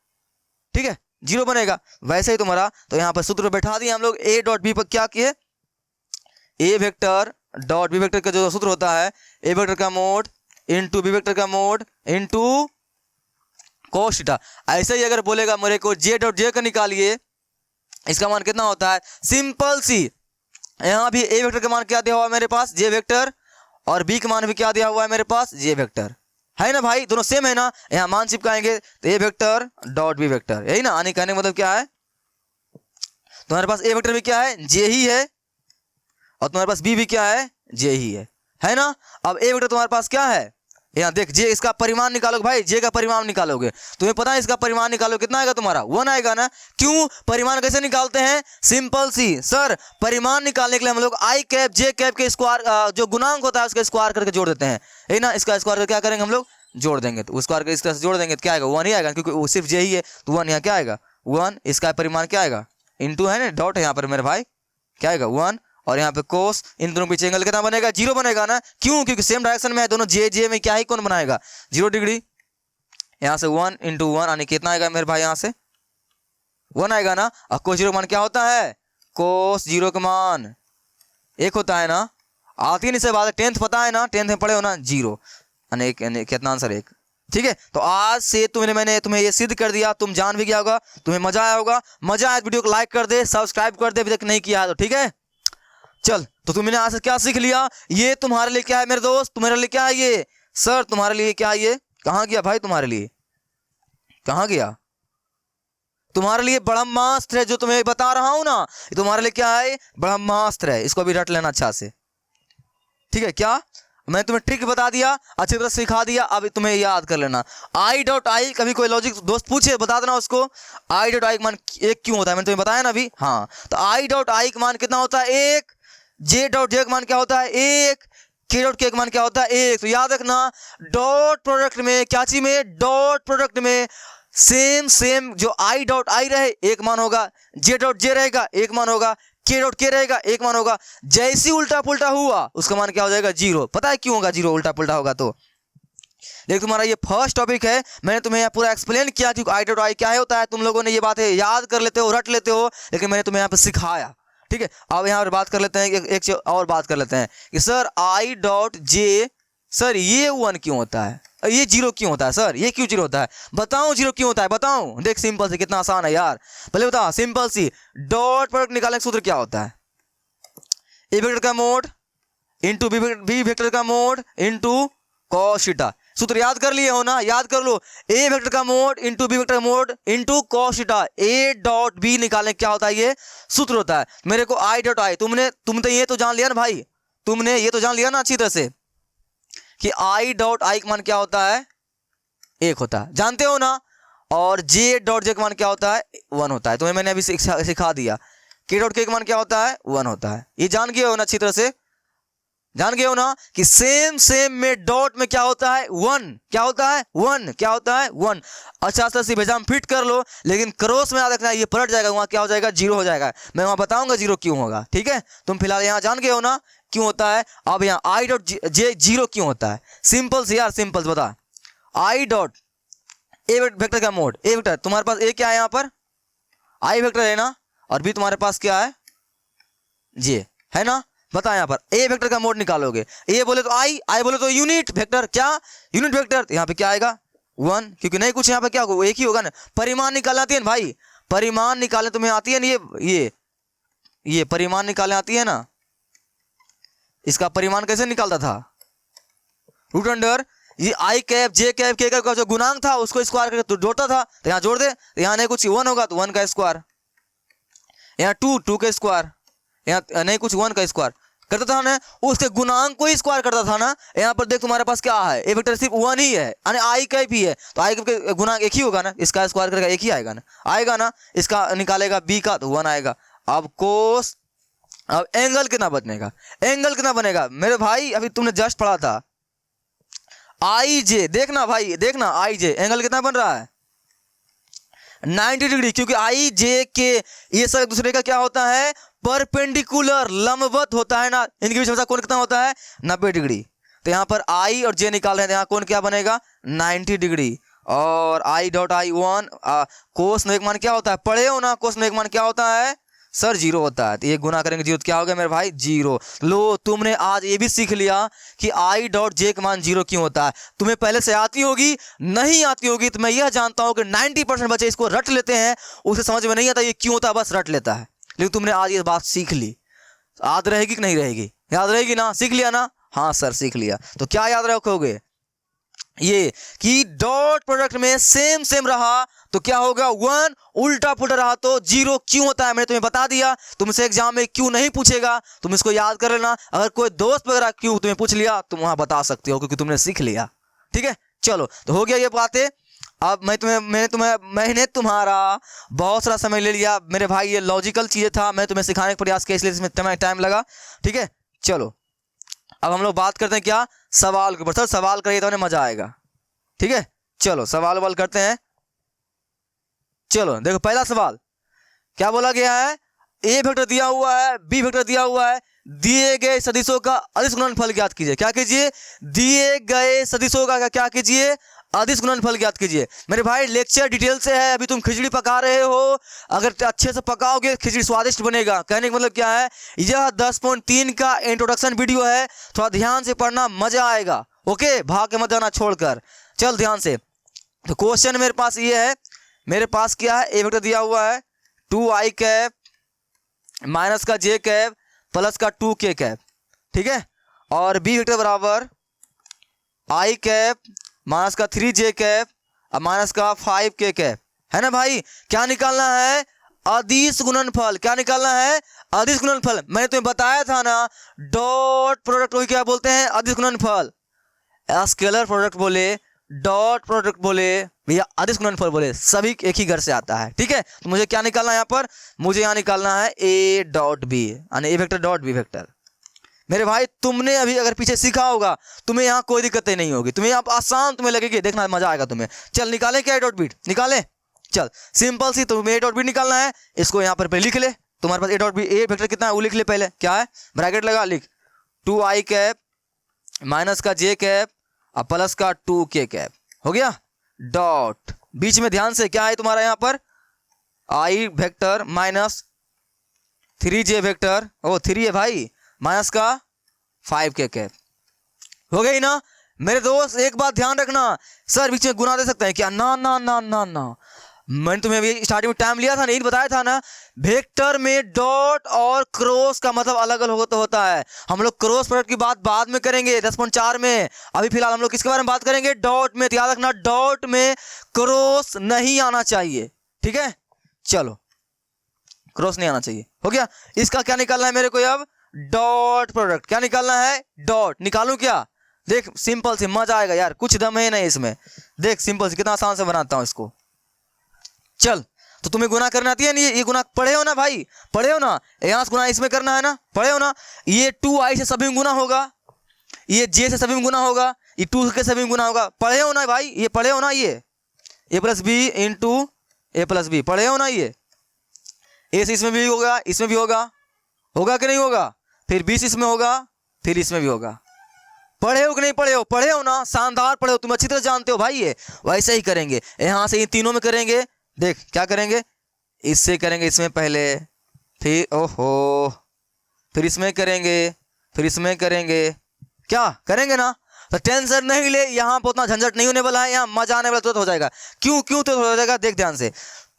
ठीक है, 0 बनेगा। वैसे ही तुम्हारा, तो यहाँ पर सूत्र बैठा दिए हम लोग, ए डॉट बी पर क्या किए? ए वेक्टर डॉट बी वेक्टर का जो सूत्र होता है, ए वेक्टर का मोड इंटू बी वेक्टर का मोड इंटू cos थीटा। ऐसे ही अगर बोलेगा मेरे को जे डॉट जे का निकालिए, इसका मान कितना होता है? सिंपल सी, यहाँ भी ए वेक्टर का मान क्या दिया हुआ है मेरे पास? जे वेक्टर, और बी का मान भी क्या दिया हुआ है मेरे पास? जे वेक्टर है ना भाई, दोनों सेम है ना। यहाँ मान चिपकाएंगे तो ए वेक्टर डॉट बी वेक्टर, यही ना। आने कहने का मतलब क्या है? तुम्हारे पास ए वेक्टर भी क्या है? जे ही है, और तुम्हारे पास बी भी क्या है? जे ही है ना। अब ए वेक्टर तुम्हारे पास क्या है? यहाँ देख जे इसका परिमाण निकालोगे भाई, जे का परिमाण निकालोगे, तुम्हें पता है इसका परिमाण निकालो कितना आएगा तुम्हारा 1 आएगा ना। क्यों, परिमाण कैसे निकालते हैं, सिंपल सी सर, परिमाण निकालने के लिए हम लोग आई कैप जे कैप के स्क्वायर जो गुणांक होता है उसका स्क्वायर करके जोड़ देते हैं, है ना। इसका स्क्वायर करके क्या करेंगे हम लोग, जोड़ देंगे, तो स्क्वायर के इसका जोड़ देंगे तो क्या आएगा 1 ही आएगा, क्योंकि वो सिर्फ जे ही है, तो 1 यहाँ क्या आएगा 1, इसका परिमाण क्या आएगा इंटू है ना, डॉट है यहाँ पर मेरे भाई, क्या आएगा 1, और यहाँ पे कोस, इन दोनों के बीच एंगल कितना बनेगा 0 बनेगा ना। क्यों, क्योंकि सेम डायरेक्शन में है दोनों, जे जे में क्या ही कौन बनाएगा 0 डिग्री। यहाँ से 1 × 1 यानी कितना आएगा मेरे भाई, यहाँ से 1 आएगा ना। और कोस 0 का मान क्या होता है, कोस 0 का मान 1 होता है ना। आती है नहीं से बात, 10th पता है ना, 10th में पढ़े हो ना, 0 यानी कितना आंसर 1। ठीक है, तो आज से मैंने तुम्हें ये सिद्ध कर दिया, तुम जान भी गया होगा, तुम्हें मजा आया होगा। मजा आया वीडियो को लाइक कर दे, सब्सक्राइब कर दे अभी तक नहीं किया है तो, ठीक है। चल, तो तुमने आज से क्या सीख लिया, ये तुम्हारे लिए क्या है मेरे दोस्त, तुम्हारे लिए क्या है ये सर, तुम्हारे लिए क्या है ये, कहाँ गया भाई, तुम्हारे लिए कहाँ गया, तुम्हारे लिए ब्रह्मास्त्र है जो तुम्हें बता रहा हूं ना, ये तुम्हारे लिए क्या है, ब्रह्मास्त्र है, इसको भी रट लेना अच्छा से, ठीक है। क्या मैं तुम्हें ट्रिक बता दिया, अच्छी तरह सिखा दिया, अब तुम्हें याद कर लेना। i.i कभी कोई लॉजिक दोस्त पूछे बता देना उसको, i.i का मान 1 क्यों होता है, मैंने तुम्हें बताया ना अभी। हाँ, तो i.i का मान कितना होता है 1, j.j का मान क्या होता है 1, k.k का मान क्या होता है 1। तो याद रखना, डॉट प्रोडक्ट में क्या चीज में, डॉट प्रोडक्ट में सेम जो i.i रहे 1 मान होगा, j.j रहेगा 1 मान होगा, k.k रहेगा 1 मान होगा। जैसी उल्टा पुल्टा हुआ उसका मान क्या हो जाएगा 0। पता है क्यों होगा 0, उल्टा पुल्टा होगा तो। देख तुम्हारा ये फर्स्ट टॉपिक है, मैंने तुम्हें यहाँ पूरा एक्सप्लेन किया कि i.i क्या होता है, तुम लोगों ने ये बातें याद कर लेते हो, रट लेते हो, लेकिन मैंने तुम्हें यहाँ पे सिखाया, ठीक है। अब यहाँ पर बात कर लेते हैं, एक चीज और बात कर लेते हैं कि सर i.j, सर ये 1 क्यों होता है, ये 0 क्यों होता है सर, ये क्यों 0 होता है, बताओ 0 क्यों होता है, बताओ। देख सिंपल सी, कितना आसान है यार, पहले बता, सिंपल सी, डॉट प्रोडक्ट निकालने का सूत्र क्या होता है, ए वेक्टर का मोड इंटू बी वेक्टर का मोड इंटू कॉस थीटा। सूत्र याद कर लिए हो ना, याद कर लो, ए वेक्टर का मोड इंटू बी वेक्टर का mod into cos theta, A dot B निकालने क्या होता है, ये सूत्र होता है। मेरे को i.i तुमने ये तो जान लिया ना भाई, तुमने ये तो जान लिया ना अच्छी तरह से कि i.i का मान क्या होता है 1 होता है, जानते हो ना। और j.j का मान क्या होता है 1 होता है, तुम्हें मैंने अभी सिखा दिया। k.k का मान क्या होता है 1 होता है, ये जान गए हो ना, अच्छी तरह से जान गए हो ना कि सेम में डॉट में क्या होता है 1, क्या होता है 1, क्या होता है 1। अच्छा तरह से भेजा फिट कर लो, लेकिन क्रॉस में याद रखना ये पलट जाएगा, वहां क्या हो जाएगा 0 हो जाएगा, मैं वहां बताऊंगा 0 क्यों होगा, ठीक है। तुम फिलहाल यहाँ जान गए हो ना क्यों होता है। अब यहाँ i.j 0 क्यों होता है, सिंपल से यार, सिंपल बता, i.a वेक्टर का मोड, ए वेक्टर तुम्हारे पास ए क्या है यहाँ पर i वेक्टर है ना, और बी तुम्हारे पास क्या है j है ना। बता यहाँ पर ए वेक्टर का मोड निकालोगे, ए बोले तो आई बोले तो यूनिट वेक्टर, क्या यूनिट वेक्टर, यहाँ पे क्या आएगा 1, क्योंकि नहीं कुछ यहाँ पे क्या होगा, एक ही होगा ना। परिमाण निकालने आती है ना भाई, परिमाण निकालने तुम्हें आती है ना, ये परिमाण निकालने आती है ना, इसका परिमाण कैसे निकालता था, रूट अंडर ये आई कैप जे कैप के का जो गुणांक था उसको स्क्वायर करके जोड़ता था, तो यहाँ जोड़ दे, तो यहाँ नहीं कुछ 1 होगा तो 1 का स्क्वायर, यहाँ 2 का स्क्वायर, यहाँ नहीं कुछ 1 का स्क्वायर करता था ना, उसके गुणांक को ही स्क्वायर करता था ना। यहाँ पर देख तुम्हारे पास क्या है, ए वेक्टर सिर्फ 1 ही है, यानी आई कैप ही है, तो आई कैप के गुणांक 1 ही होगा ना, इसका स्क्वायर करेगा 1 ही आएगा ना, आएगा ना। इसका निकालेगा बी का तो 1 आएगा। अब कोस, अब एंगल कितना बनेगा, एंगल कितना बनेगा मेरे भाई, अभी तुमने जस्ट पढ़ा था i.j, देखना भाई देखना, i.j एंगल कितना बन रहा है 90 डिग्री, क्योंकि i.j के ये सब एक दूसरे का क्या होता है परपेंडिकुलर, लंबवत होता है ना, इनके बीच में कोण कितना होता है 90 डिग्री। तो यहाँ पर i और j निकाल रहे हैं, यहाँ कोण क्या बनेगा 90 डिग्री। और i.i 1 कोस में एक मान क्या होता है, पढ़े हो ना, कोस में एक मान क्या होता है सर 0 होता है, तो ये गुना करेंगे 0 तो क्या हो गया मेरे भाई 0। लो तुमने आज ये भी सीख लिया कि i.j का मान 0 क्यों होता है। तुम्हें पहले से आती होगी, नहीं आती होगी, तो मैं यह जानता हूं कि 90% बच्चे इसको रट लेते हैं, उसे समझ में नहीं आता ये क्यों होता है, बस रट लेता है। लेकिन तुमने आज ये बात सीख ली, याद रहेगी कि नहीं रहेगी, याद रहेगी ना, सीख लिया ना, हाँ सर सीख लिया। तो क्या याद रखोगे ये कि डॉट प्रोडक्ट में सेम रहा तो क्या होगा 1, उल्टा पुल्टा रहा तो 0 क्यों होता है, मैंने तुम्हें बता दिया। तुमसे एग्जाम में क्यों नहीं पूछेगा, तुम इसको याद कर लेना। अगर कोई दोस्त वगैरह क्यों तुम्हें पूछ लिया तुम वहां बता सकते हो, क्योंकि तुमने सीख लिया। ठीक है, चलो तो हो गया ये बातें। अब मैंने तुम्हारा बहुत सारा समय ले लिया मेरे भाई, ये लॉजिकल चीज़ें था, मैं तुम्हें सिखाने का प्रयास किया इसलिए इसमें टाइम लगा। ठीक है, चलो अब हम लोग बात करते हैं क्या, सवाल के ऊपर। सर सवाल करिए तो उन्हें मजा आएगा। ठीक है, चलो सवाल वाल करते हैं। चलो देखो पहला सवाल क्या बोला गया है, ए वेक्टर दिया हुआ है, बी वेक्टर दिया हुआ है, दिए गए सदिशों का अदिश गुणनफल ज्ञात कीजिए। क्या कीजिए, दिए गए सदिशों का क्या कीजिए, अदिश गुणनफल ज्ञात कीजिए। मेरे भाई लेक्चर डिटेल से है, अभी तुम खिचड़ी पका रहे हो, अगर अच्छे से पकाओगे खिचड़ी स्वादिष्ट बनेगा। कहने का मतलब क्या है, यह 10.3 का इंट्रोडक्शन वीडियो है, थोड़ा ध्यान से पढ़ना, मजा आएगा। ओके, भाग के मत जाना छोड़कर, चल ध्यान से। तो क्वेश्चन मेरे पास ये है, मेरे पास क्या है, ए वेक्टर दिया हुआ है 2i कैप माइनस का j कैप प्लस का 2k कैप। ठीक है, और बी वेक्टर बराबर i कैप माइनस का 3j कैप और माइनस का 5k कैप, है ना भाई। क्या निकालना है, अदिश गुणनफल। क्या निकालना है, अदिश गुणनफल। मैंने तुम्हें बताया था ना, डॉट प्रोडक्ट को क्या बोलते हैं, अदिश गुणनफल। स्केलर प्रोडक्ट बोले, डॉट प्रोडक्ट बोले या अदिश गुणनफल बोले, सभी एक ही घर से आता है। ठीक है, तो मुझे क्या निकालना है यहाँ पर, मुझे यहाँ निकालना है ए डॉट बी, यानी ए वेक्टर डॉट बी वेक्टर। मेरे भाई तुमने अभी अगर पीछे सीखा होगा, तुम्हें यहाँ कोई दिक्कतें नहीं होगी, तुम्हें यहाँ आसान तुम्हें लगेगी, देखना मजा आएगा तुम्हें। चल निकालें क्या, ए डॉट बी निकालें। चल सिंपल सी, तुम्हें ए डॉट बी निकालना है, इसको यहाँ पर पहले लिख ले। तुम्हारे पास A dot B, A vector कितना है वो लिख ले पहले, क्या है, ब्रैकेट लगा, लिख 2i कैप माइनस का j कैप और प्लस का 2k कैप, हो गया। डॉट बीच में ध्यान से क्या है तुम्हारा यहाँ पर, i vector minus 3j vector, ओ 3 है भाई, माइनस का 5k कैप, हो गई ना। मेरे दोस्त एक बात ध्यान रखना, सर बीच में गुना दे सकते हैं क्या, ना ना ना ना ना, मैंने तुम्हें अभी स्टार्टिंग में टाइम लिया था, नहीं बताया था ना, वेक्टर में डॉट और क्रॉस का मतलब अलग अलग होता है। हम लोग क्रॉस प्रोडक्ट की बात बाद में करेंगे 10.4 में, अभी फिलहाल हम लोग किसके बारे में बात करेंगे, डॉट में। याद रखना डॉट में क्रॉस नहीं आना चाहिए। ठीक है, चलो क्रॉस नहीं आना चाहिए, हो गया। इसका क्या निकालना है मेरे को अब, डॉट प्रोडक्ट। क्या निकालना है, डॉट। निकालूं क्या, देख सिंपल से, मजा आएगा यार, कुछ दम है नहीं इसमें, देख सिंपल से कितना आसान से बनाता हूं इसको। चल तो तुम्हें गुना करना आती है नहीं, ये गुना पढ़े हो ना भाई, पढ़े हो ना, यहाँ से गुना इसमें करना है ना, पढ़े हो ना। ये 2i से सभी में गुना होगा, ये j से सभी में गुना होगा, ये 2 के सभी में गुना होगा, पढ़े हो ना भाई, ये पढ़े हो ना, ये a plus B into A plus B, पढ़े हो ना। ये a से इसमें भी होगा, इसमें भी होगा, होगा कि नहीं होगा, फिर b से इसमें होगा, फिर इसमें भी होगा। पढ़े हो कि नहीं पढ़े हो, पढ़े हो ना, शानदार पढ़े हो, तुम अच्छी तरह जानते हो भाई। ये वैसे ही करेंगे, यहाँ से इन तीनों में करेंगे, देख क्या करेंगे, इससे करेंगे इसमें पहले, फिर ओहो, फिर इसमें करेंगे, फिर इसमें करेंगे, क्या करेंगे ना। तो टेंशन नहीं ले, यहाँ पर उतना झंझट नहीं होने वाला है, यहाँ मजा आने वाला तुरंत हो जाएगा। क्यों क्यों तो हो जाएगा, देख ध्यान से।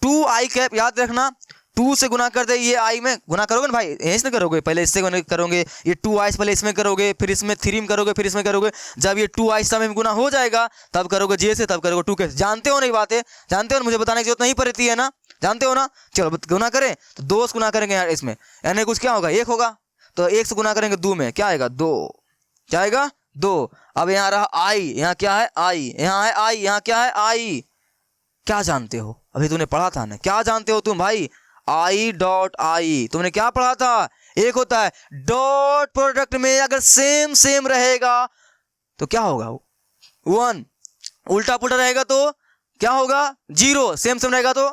2i कैप याद रखना, 2 से गुना कर दे, ये i में गुना करोगे ना भाई, यहीं से करोगे, पहले इससे करोगे, ये 2i से पहले इसमें करोगे, फिर इसमें 3 में करोगे, फिर इसमें करोगे। जब ये 2i समय में गुना हो जाएगा तब करोगे j से, तब करोगे 2k से। जानते हो नहीं बातें, जानते हो, मुझे बताने की जरूरत नहीं पड़ती है ना, जानते हो ना। चलो गुना करें तो 2 से गुना करेंगे यार इसमें, यानी कुछ क्या होगा, 1 होगा, तो 1 से गुना करेंगे 2 में, क्या आएगा 2, क्या आएगा 2। अब यहाँ रहा i, यहाँ क्या है i, यहाँ है i, यहाँ क्या है i, क्या जानते हो, अभी तूने पढ़ा था ना, क्या जानते हो तुम भाई, i डॉट आई, तुमने क्या पढ़ा था, एक होता है डॉट प्रोडक्ट में अगर सेम सेम रहेगा तो क्या होगा, 1, उल्टा पुल्टा रहेगा तो क्या होगा 0, सेम सेम रहेगा तो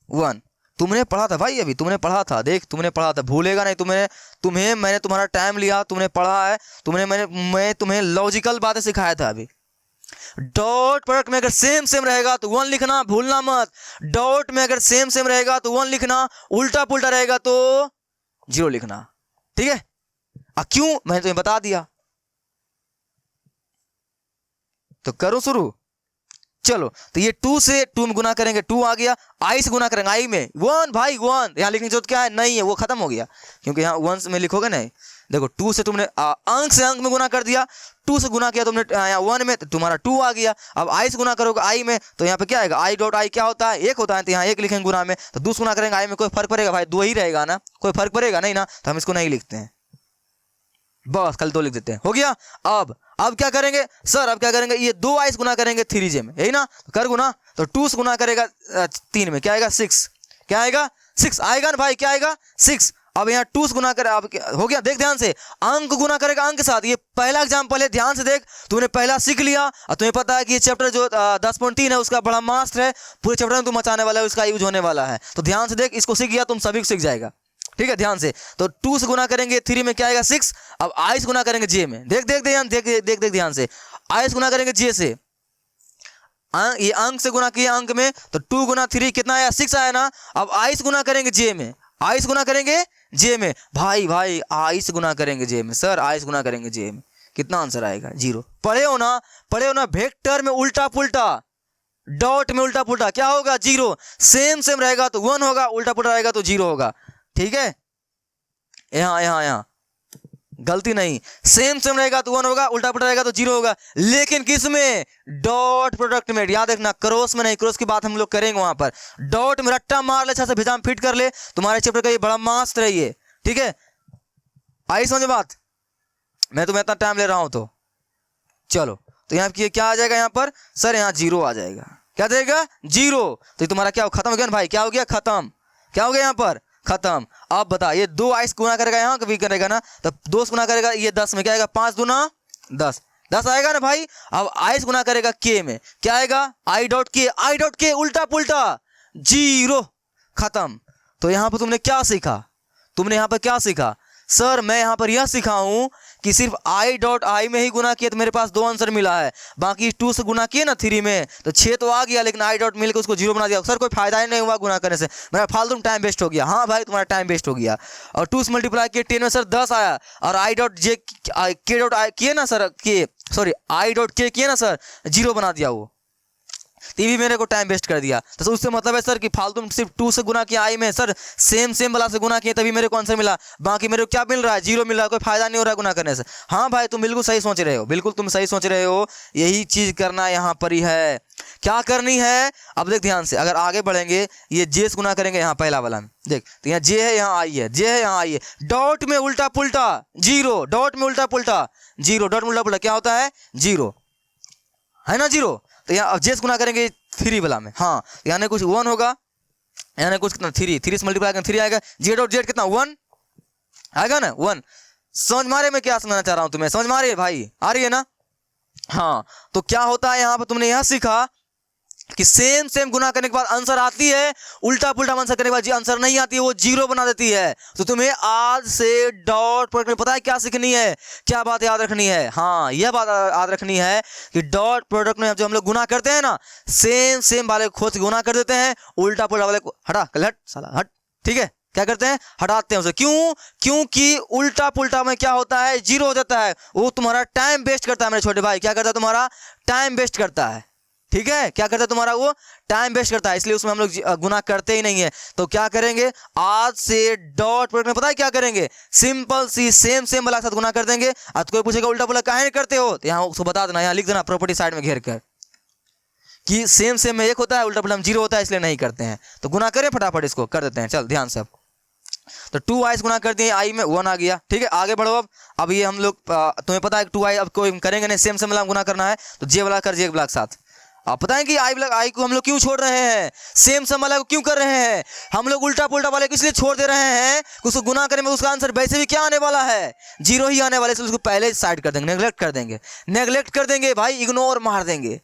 1। तुमने पढ़ा था भाई, अभी तुमने पढ़ा था, देख तुमने पढ़ा था, भूलेगा नहीं। मैंने तुम्हारा टाइम लिया, तुमने पढ़ा है, मैं तुम्हें लॉजिकल बातें सिखाया था अभी। डॉट प्रोडक्ट में अगर सेम सेम रहेगा तो 1 लिखना, भूलना मत। डॉट में अगर सेम सेम रहेगा तो 1 लिखना, उल्टा पुल्टा रहेगा तो 0 लिखना, ठीक है। क्यों, मैंने तुम्हें बता दिया। तो करो शुरू, चलो। तो ये 2 से 2 में गुना करेंगे, 2 आ गया, i से गुना करेंगे, i में 1 भाई 1, यहाँ लिखने की जरूरत क्या है, नहीं है, वो खत्म हो गया, क्योंकि यहाँ 1 में लिखोगे नहीं। देखो 2 से तुमने अंक से अंक में गुना कर दिया, 2 से गुना किया तुमने यहाँ 1 में, तो तुम्हारा 2 आ गया। अब i से गुना करोगे i में, तो यहाँ पे क्या आएगा, i डॉट आई क्या होता है, 1 होता है, तो यहाँ 1 लिखेंगे गुना में। तो 2 से गुना करेंगे i में, कोई फर्क पड़ेगा भाई, 2 ही रहेगा ना, कोई फर्क पड़ेगा नहीं ना, तो हम इसको नहीं लिखते हैं, बस कल 2 लिख देते हैं, हो गया। अब अब क्या करेंगे सर, अब क्या करेंगे, ये 2 i से गुना करेंगे 3j में, यही ना, तो कर गुना, तो 2 से गुना करेगा 3 में, क्या आएगा 6, क्या आएगा 6 आएगा ना भाई, क्या आएगा 6। अब यहाँ 2 से गुना करे, अब हो गया, देख ध्यान से, अंक गुना करेगा अंक के साथ। ये पहला एग्जांपल है, ध्यान से देख, तूने पहला सीख लिया और तुम्हें पता है कि ये चैप्टर जो 10.3 है उसका बड़ा मास्टर है, पूरे चैप्टर में तू मचाने वाला है, उसका यूज होने वाला है। तो ध्यान से देख, इसको सीख गया तुम सभी को सीख जाएगा, ठीक है, ध्यान से। तो 2 से गुना करेंगे 3 में, क्या आएगा 6। अब i से गुना करेंगे j में, देख देख देख ध्यान से, i से गुना करेंगे j से, ये अंक से गुना किया अंक में, तो 2 गुना 3 कितना आया 6 आया ना। अब i से गुना करेंगे j में, i से गुना करेंगे j में, भाई i से गुना करेंगे j में, सर i से गुना करेंगे j में, कितना आंसर आएगा 0। पढ़े हो ना, वेक्टर में उल्टा पुल्टा, डॉट में उल्टा पुल्टा क्या होगा 0, सेम रहेगा तो 1 होगा, उल्टा पुल्टा रहेगा तो 0 होगा, ठीक है। यहाँ गलती नहीं, सेम रहेगा तो 1 होगा, उल्टा पुल्टा रहेगा तो 0 होगा। लेकिन किस में, डॉट प्रोडक्ट में, याद रखना, क्रॉस में नहीं, क्रॉस की बात हम लोग करेंगे वहां पर। डॉट में रट्टा मार ले, अच्छा से भेजाम फिट कर ले, तुम्हारे चैप्टर का ये बड़ा मास्टर है ये, ठीक है। आई समझ बात, मैं तुम्हें इतना टाइम ले रहा हूं तो चलो, तो यहाँ क्या आ जाएगा यहाँ पर सर, यहाँ 0 आ जाएगा, क्या जाएगा 0। तो तुम्हारा क्या खत्म हो गया ना भाई, क्या हो गया खत्म, क्या हो गया यहाँ पर खत्म। अब बता, ये 2 i से गुना करेगा, यहाँ कभी करेगा ना, तो 2 से गुना करेगा, ये 10 में क्या आएगा 5 दूना 10 आएगा ना भाई। अब i से गुना करेगा k में, क्या आएगा i डॉट k, उल्टा पुल्टा 0, खत्म। तो यहाँ पर तुमने क्या सीखा, सर मैं यहाँ पर यह सीखा हूँ कि सिर्फ i डॉट i में ही गुना किया तो मेरे पास 2 आंसर मिला है, बाकी 2 से गुना किए ना 3 में तो 6 तो आ गया, लेकिन i डॉट मिलकर उसको 0 बना दिया। सर कोई फायदा ही नहीं हुआ गुना करने से, मेरा फालतू टाइम वेस्ट हो गया। हाँ भाई तुम्हारा टाइम वेस्ट हो गया। और 2 से मल्टीप्लाई किए 10 में सर 10 आया, और i dot j k dot i किए ना सर, i डॉट k किए ना सर 0 बना दिया वो, तो भी मेरे को टाइम वेस्ट कर दिया। तो उससे मतलब है सर कि फालतू सिर्फ 2 से गुना किया i में, सर सेम वाला से गुना किए तभी मेरे को आंसर मिला, बाकी मेरे को क्या मिल रहा है 0 मिल रहा है, कोई फायदा नहीं हो रहा है गुना करने से। हाँ भाई तुम बिल्कुल सही सोच रहे हो, बिल्कुल तुम सही सोच रहे हो, यही चीज करना यहाँ पर ही है। क्या करनी है, अब देख ध्यान से, अगर आगे बढ़ेंगे ये j से गुना करेंगे यहाँ पहला वाला में, देख तो यहाँ j है यहाँ i है, j है यहाँ i है, डॉट में उल्टा पुल्टा 0, डॉट में उल्टा पुल्टा 0, डॉट में उल्टा पुल्टा क्या होता है 0, है ना 0। तो यहाँ अब j से गुना करेंगे 3 वाला में, हाँ यानी कुछ 1 होगा, यानी कुछ कितना 3 से मल्टीप्लाई करेंगे 3 आएगा, j डॉट z कितना 1 आएगा ना 1। समझ मारे मैं क्या समझना चाह रहा हूँ तुम्हें, समझ मारे भाई, आ रही है ना। हाँ तो क्या होता है यहाँ पर तुमने यह सीखा कि सेम गुना करने के बाद आंसर आती है, उल्टा पुल्टा आंसर करने के बाद आंसर नहीं आती है, वो 0 बना देती है। तो तुम्हें आज से डॉट प्रोडक्ट में पता है क्या सीखनी है, क्या बात याद रखनी है, हाँ यह बात याद रखनी है कि डॉट प्रोडक्ट में जो हम लोग गुना करते हैं ना, सेम वाले खोज गुना कर देते हैं, उल्टा पुल्टा वाले को हटा हट साला हट, ठीक है, क्या करते हैं हटाते हैं उसे, क्यों, क्योंकि उल्टा पुल्टा में क्या होता है 0 हो जाता है, वो तुम्हारा टाइम वेस्ट करता है मेरे छोटे भाई, क्या करता है तुम्हारा टाइम वेस्ट करता है, ठीक है, क्या करता है तुम्हारा वो टाइम वेस्ट करता है, इसलिए उसमें हम लोग गुना करते ही नहीं है। तो क्या करेंगे आज से डॉट प्रोडक्ट में पता है क्या करेंगे, सिंपल सी सेम वाला साथ गुना कर देंगे। आज कोई पूछेगा उल्टा पुल्टा काहे नहीं करते हो, तो यहाँ उसको बता देना, यहाँ लिख देना प्रॉपर्टी साइड में घेर कर कि सेम में 1 होता है, उल्टा पुल्टा में 0 होता है, इसलिए नहीं करते हैं। तो गुना करें फटाफट, इसको कर देते हैं, चल ध्यान से। तो 2i से गुना कर दिए, i में 1 आ गया, ठीक है, आगे बढ़ो। अब ये हम लोग तुम्हें पता है 2i अब कोई करेंगे नहीं, सेम वाला गुना करना है, तो j वाला कर j वाला के साथ। आप पता है कि i को हम लोग क्यों छोड़ रहे हैं, सेम वाला को क्यों कर रहे हैं, हम लोग उल्टा पुल्टा वाले को इसलिए छोड़ दे रहे हैं, उसको गुना करें में उसका आंसर वैसे भी क्या आने वाला है 0 ही आने वाला है, इसलिए उसको पहले साइड कर देंगे, नेग्लेक्ट कर देंगे भाई, इग्नोर मार देंगे,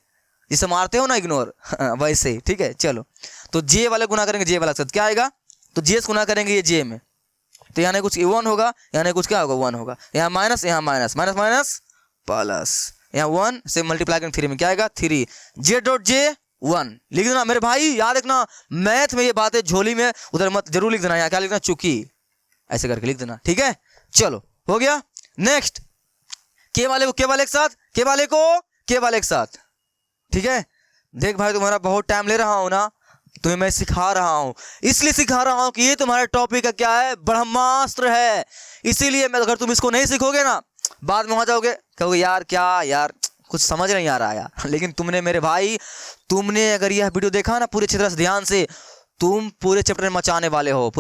जिसे मारते हो ना इग्नोर वैसे ही, ठीक है। चलो तो j वाले गुना करेंगे j वाला के साथ, क्या आएगा, तो j से गुना करेंगे ये j में, तो यानी कुछ 1 होगा, यानी कुछ क्या होगा 1 होगा, यहाँ माइनस, यहाँ माइनस प्लस, यहाँ 1 से मल्टीप्लाई करेंगे 3 में, क्या आएगा 3, j डॉट j 1 लिख देना मेरे भाई, याद रखना मैथ में ये बात है, झोली में उधर मत जरूर लिख देना, यहाँ क्या लिखना चुकी, ऐसे करके लिख देना, ठीक है। चलो हो गया, नेक्स्ट k वाले को k वाले के साथ, ठीक है। देख भाई तुम्हारा बहुत टाइम ले रहा हूं ना, तुम्हें मैं सिखा रहा हूं, इसलिए सिखा रहा हूं कि ये तुम्हारे टॉपिक का क्या है ब्रह्मास्त्र है, इसीलिए मैं, अगर तुम इसको नहीं सीखोगे ना बाद में वहां जाओगे कहोगे यार कुछ समझ नहीं आ रहा यार। लेकिन तुमने मेरे भाई, तुमने अगर यह वीडियो देखा ना पूरे तरह से ध्यान से, तुम पूरे चैप्टर में मचाने वाले हो,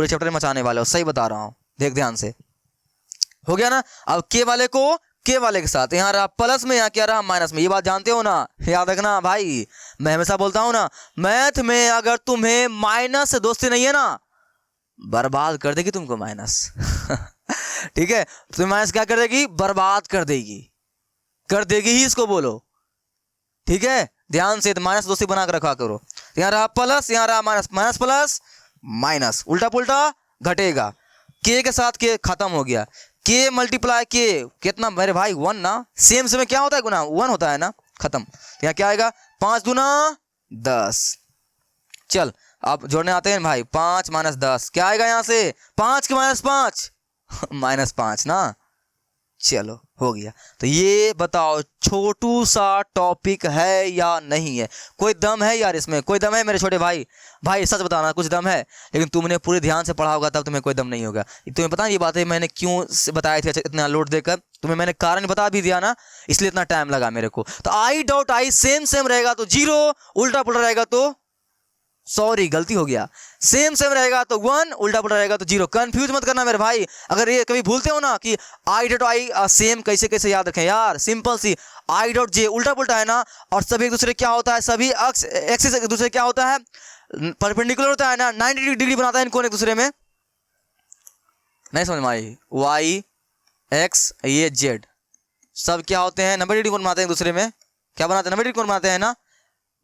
सही बता रहा हूं, देख ध्यान से, हो गया ना। अब के वाले को के वाले के साथ। यहाँ रहा प्लस में, यहाँ क्या रहा माइनस में। ये बात जानते हो ना, याद रखना भाई, मैं हमेशा बोलता हूँ ना, मैथ में अगर तुम्हें माइनस से दोस्ती नहीं है ना, बर्बाद कर देगी तुमको माइनस। ठीक है, तो माइनस क्या कर देगी, बर्बाद कर देगी, कर देगी ही इसको बोलो। ठीक है, ध्यान से, तो माइनस दोस्ती बना कर रखा करो। यहाँ रहा प्लस, यहाँ रहा माइनस, माइनस प्लस माइनस, उल्टा पुल्टा घटेगा। के के साथ के खत्म हो गया, के मल्टीप्लाई के कितना मेरे भाई 1 ना, सेम से में क्या होता है गुना, 1 होता है ना, खत्म। यहाँ क्या आएगा, 5 दूना 10। चल अब जोड़ने आते हैं भाई, 5 माइनस 10 क्या आएगा यहाँ से, 5 के माइनस 5 माइनस 5 ना। चलो हो गया। तो ये बताओ छोटू सा टॉपिक है या नहीं है, कोई दम है यार इसमें, कोई दम है मेरे छोटे भाई? भाई सच बताना, कुछ दम है? लेकिन तुमने पूरे ध्यान से पढ़ा होगा तब तुम्हें कोई दम नहीं होगा। तुम्हें पता है ये बातें मैंने क्यों बताई थी इतना लोड देकर, तुम्हें मैंने कारण बता भी दिया ना, इसलिए इतना टाइम लगा मेरे को। तो आई डॉट आई सेम रहेगा तो 0, उल्टा पुल्टा रहेगा तो, सॉरी गलती हो गया, सेम रहेगा तो 1, उल्टा पुल्टा रहेगा तो 0। कंफ्यूज मत करना मेरे भाई। अगर ये कभी भूलते हो ना कि आई डॉट आई सेम कैसे याद रखें यार, सिंपल सी, आई डॉट जे उल्टा पुल्टा है ना, और सभी एक दूसरे क्या होता है, सभी एक्सिस एक दूसरे क्या होता है, परपेंडिकुलर होता है ना, 90 डिग्री बनाता है इनको एक दूसरे में। नहीं समझ में आई? वाई एक्स ये जेड सब क्या होते हैं, 90 डिग्री कोण बनाते हैं एक दूसरे में। क्या बनाते हैं, 90 डिग्री कोण बनाते हैं ना,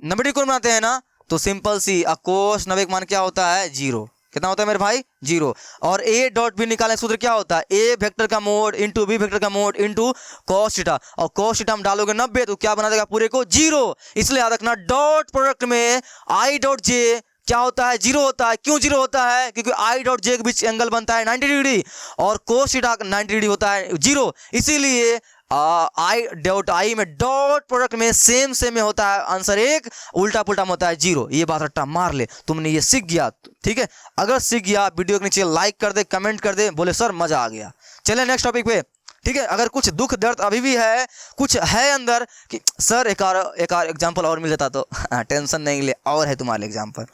90 डिग्री कोण बनाते हैं ना। तो सिंपल सी कोस 90 का मान क्या होता है, 0। कितना होता है मेरे भाई, 0। और ए डॉट बी निकालने सूत्र क्या होता है, ए वेक्टर का मोड इंटू बी वेक्टर का मोड इंटू कॉस थीटा, और कॉस थीटा हम डालोगे 90 तो क्या बना देगा पूरे को, 0। इसलिए याद रखना डॉट प्रोडक्ट में आई डॉट जे क्या होता है, 0 होता है। क्यों 0 होता है, क्योंकि आई डॉट जे के बीच एंगल बनता है 90 डिग्री और कोस थीटा 90 डिग्री होता है 0। इसीलिए आई डॉट आई में डॉट प्रोडक्ट में सेम में होता है आंसर 1, उल्टा पुल्टा में होता है 0। ये बात रट्टा मार ले, तुमने ये सीख गया। ठीक है, अगर सीख गया वीडियो के नीचे लाइक कर दे, कमेंट कर दे, बोले सर मजा आ गया। चले नेक्स्ट टॉपिक पे। ठीक है, अगर कुछ दुख दर्द अभी भी है, कुछ है अंदर कि सर एक और एग्जाम्पल और मिल जाता तो टेंशन नहीं ले, और है तुम्हारे एग्जाम्पल।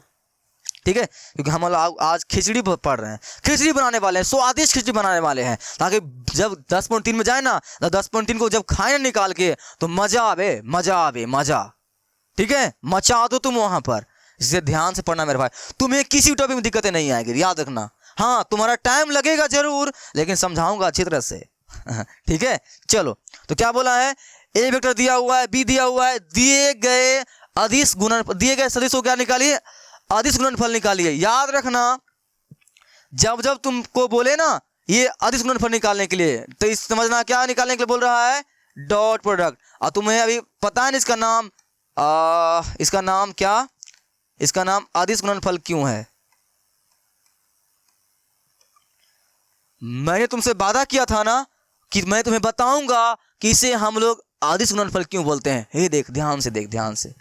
ठीक है, क्योंकि हम लोग आज खिचड़ी पढ़ रहे हैं, खिचड़ी बनाने वाले हैं, स्वादिष्ट खिचड़ी बनाने वाले हैं, ताकि जब 10.3 में जाए ना, तो 10.3 को जब खाए ना निकाल के तो मजा आवे, मजा आवे, मजा। ठीक है, मचा दो तुम वहां पर। इससे ध्यान से पढ़ना मेरे भाई, तुम्हें किसी टॉपिक में दिक्कतें नहीं आएगी, याद रखना। हाँ तुम्हारा टाइम लगेगा जरूर, लेकिन समझाऊंगा अच्छी तरह से। ठीक है, चलो तो क्या बोला है, ए वेक्टर दिया हुआ है, बी दिया हुआ है, दिए गए अदिश गुणन, दिए गए सदिश को क्या निकालिए, अदिश गुणनफल निकालिए। याद रखना जब जब तुमको बोले ना ये अदिश गुणनफल निकालने के लिए, तो इस समझना क्या निकालने के लिए बोल रहा है, डॉट प्रोडक्ट। और तुम्हें अभी पता है ना इसका नाम, इसका नाम क्या, इसका नाम अदिश गुणनफल क्यों है। मैंने तुमसे वादा किया था ना कि मैं तुम्हें बताऊंगा कि इसे हम लोग अदिश गुणनफल क्यों बोलते हैं। हे देख, ध्यान से देख, ध्यान से।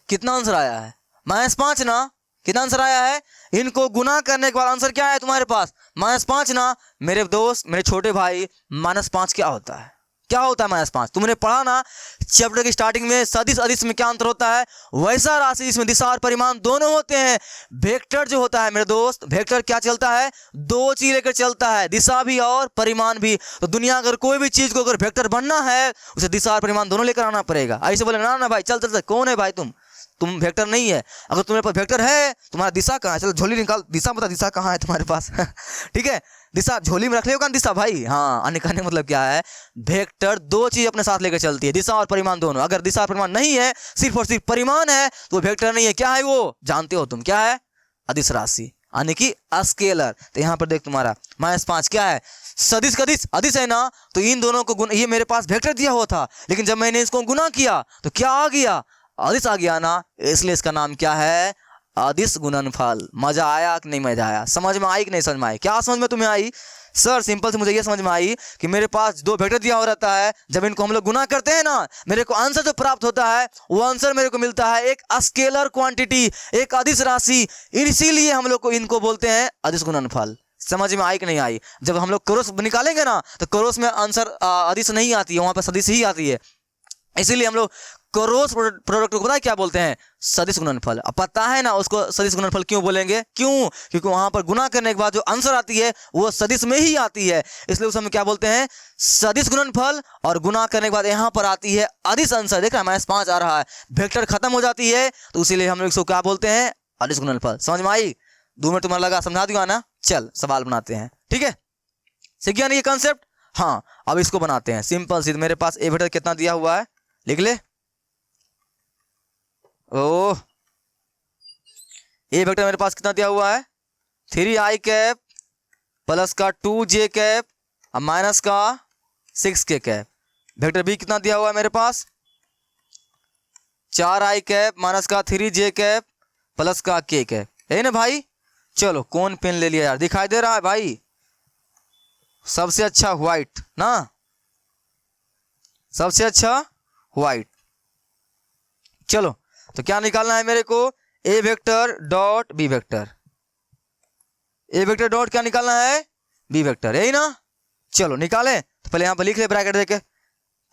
कितना आंसर आया है, -5 ना। कितना आंसर आया है, इनको गुना करने के बाद आंसर क्या है तुम्हारे पास, -5 ना। मेरे दोस्त, मेरे छोटे भाई, -5 क्या होता है, क्या होता है -5? तुमने पढ़ा ना चैप्टर की स्टार्टिंग में, सदिश अदिश में क्या अंतर होता है, वैसा राशि जिसमें दिशा और परिमाण दोनों होते हैं। वेक्टर जो होता है मेरे दोस्त, वेक्टर क्या चलता है, 2 चीज लेकर चलता है, दिशा भी और परिमाण भी। तो दुनिया अगर कोई भी चीज को अगर वेक्टर बनना है, उसे दिशा और परिमाण दोनों लेकर आना पड़ेगा। ऐसे बोले ना भाई चल चल, कौन है भाई तुम वेक्टर नहीं है। अगर तुम्हारे पास वेक्टर है, तुम्हारा दिशा कहाँ है, चलो झोली निकाल, दिशा बता, दिशा कहाँ है तुम्हारे पास। ठीक है, दिशा झोली में रख ले दिशा भाई। हाँ, कहने का मतलब क्या है, वेक्टर 2 चीज अपने साथ लेकर चलती है, दिशा और परिमाण दोनों। अगर दिशा और परिमाण नहीं है, सिर्फ और सिर्फ परिमाण है, तो वेक्टर नहीं है। क्या है वो, जानते हो तुम, क्या है, अदिश राशि, यानी कि स्केलर। तो यहाँ पर देख तुम्हारा -5 क्या है, सदिश का दिश अदिश है ना, तो इन दोनों को ये मेरे पास वेक्टर दिया हुआ था, लेकिन जब मैंने इसको गुना किया तो क्या आ गया, अदिश आ गया ना। इसलिए इसका नाम क्या है, अदिश गुणनफल। मजा आया कि नहीं मजा आया, समझ में आई कि नहीं समझ में आई, क्या समझ में तुम्हें आई? सर सिंपल से मुझे ये समझ में आई कि मेरे पास 2 वेक्टर दिया हो रहता है, जब इनको हम लोग गुना करते हैं ना, मेरे को आंसर जो प्राप्त होता है, वो आंसर मेरे को मिलता है एक स्केलर क्वांटिटी, एक अदिश राशि। इसीलिए हम लोग को इनको बोलते हैं अदिश गुणनफल। समझ में आई कि नहीं आई? जब हम लोग क्रॉस निकालेंगे ना, तो क्रॉस में आंसर अदिश नहीं आती है, वहां पर सदिश ही आती है। इसीलिए हम लोग क्रॉस प्रोडक्ट को पता है क्या बोलते हैं? सदिश गुणनफल। अब पता है ना उसको सदिश गुणनफल क्यों बोलेंगे? क्यों? क्योंकि वहां पर गुना करने के बाद जो आंसर आती है वो सदिश में ही आती है, इसलिए उसे हम क्या बोलते हैं? सदिश गुणनफल। और गुना करने के बाद यहाँ पर आती है अदिश आंसर। देख रहा है -5 आ रहा है, वेक्टर खत्म हो जाती है, तो इसीलिए हम लोग इसको क्या बोलते हैं? अदिश गुणनफल। समझ में आई? 2 मिनट तुम्हारा लगा, समझा दिया ना? चल सवाल बनाते हैं, ठीक है? सीख गया ना ये कॉन्सेप्ट? हाँ, अब इसको बनाते हैं सिंपल सी। मेरे पास ए वेक्टर कितना दिया हुआ है, लिख ले। ओह, ए वेक्टर मेरे पास कितना दिया हुआ है? 3i कैप प्लस का 2j कैप और माइनस का 6k कैप। वेक्टर बी कितना दिया हुआ है मेरे पास? 4i कैप माइनस का 3j कैप प्लस का k कैप, है ना भाई? चलो कौन पेन ले लिया यार, दिखाई दे रहा है भाई? सबसे अच्छा व्हाइट ना, सबसे अच्छा व्हाइट। चलो तो क्या निकालना है मेरे को? ए वेक्टर डॉट बी वेक्टर। ए वेक्टर डॉट क्या निकालना है? बी वेक्टर, यही ना? चलो निकालें। तो पहले यहां पर लिख ले ब्रैकेट देके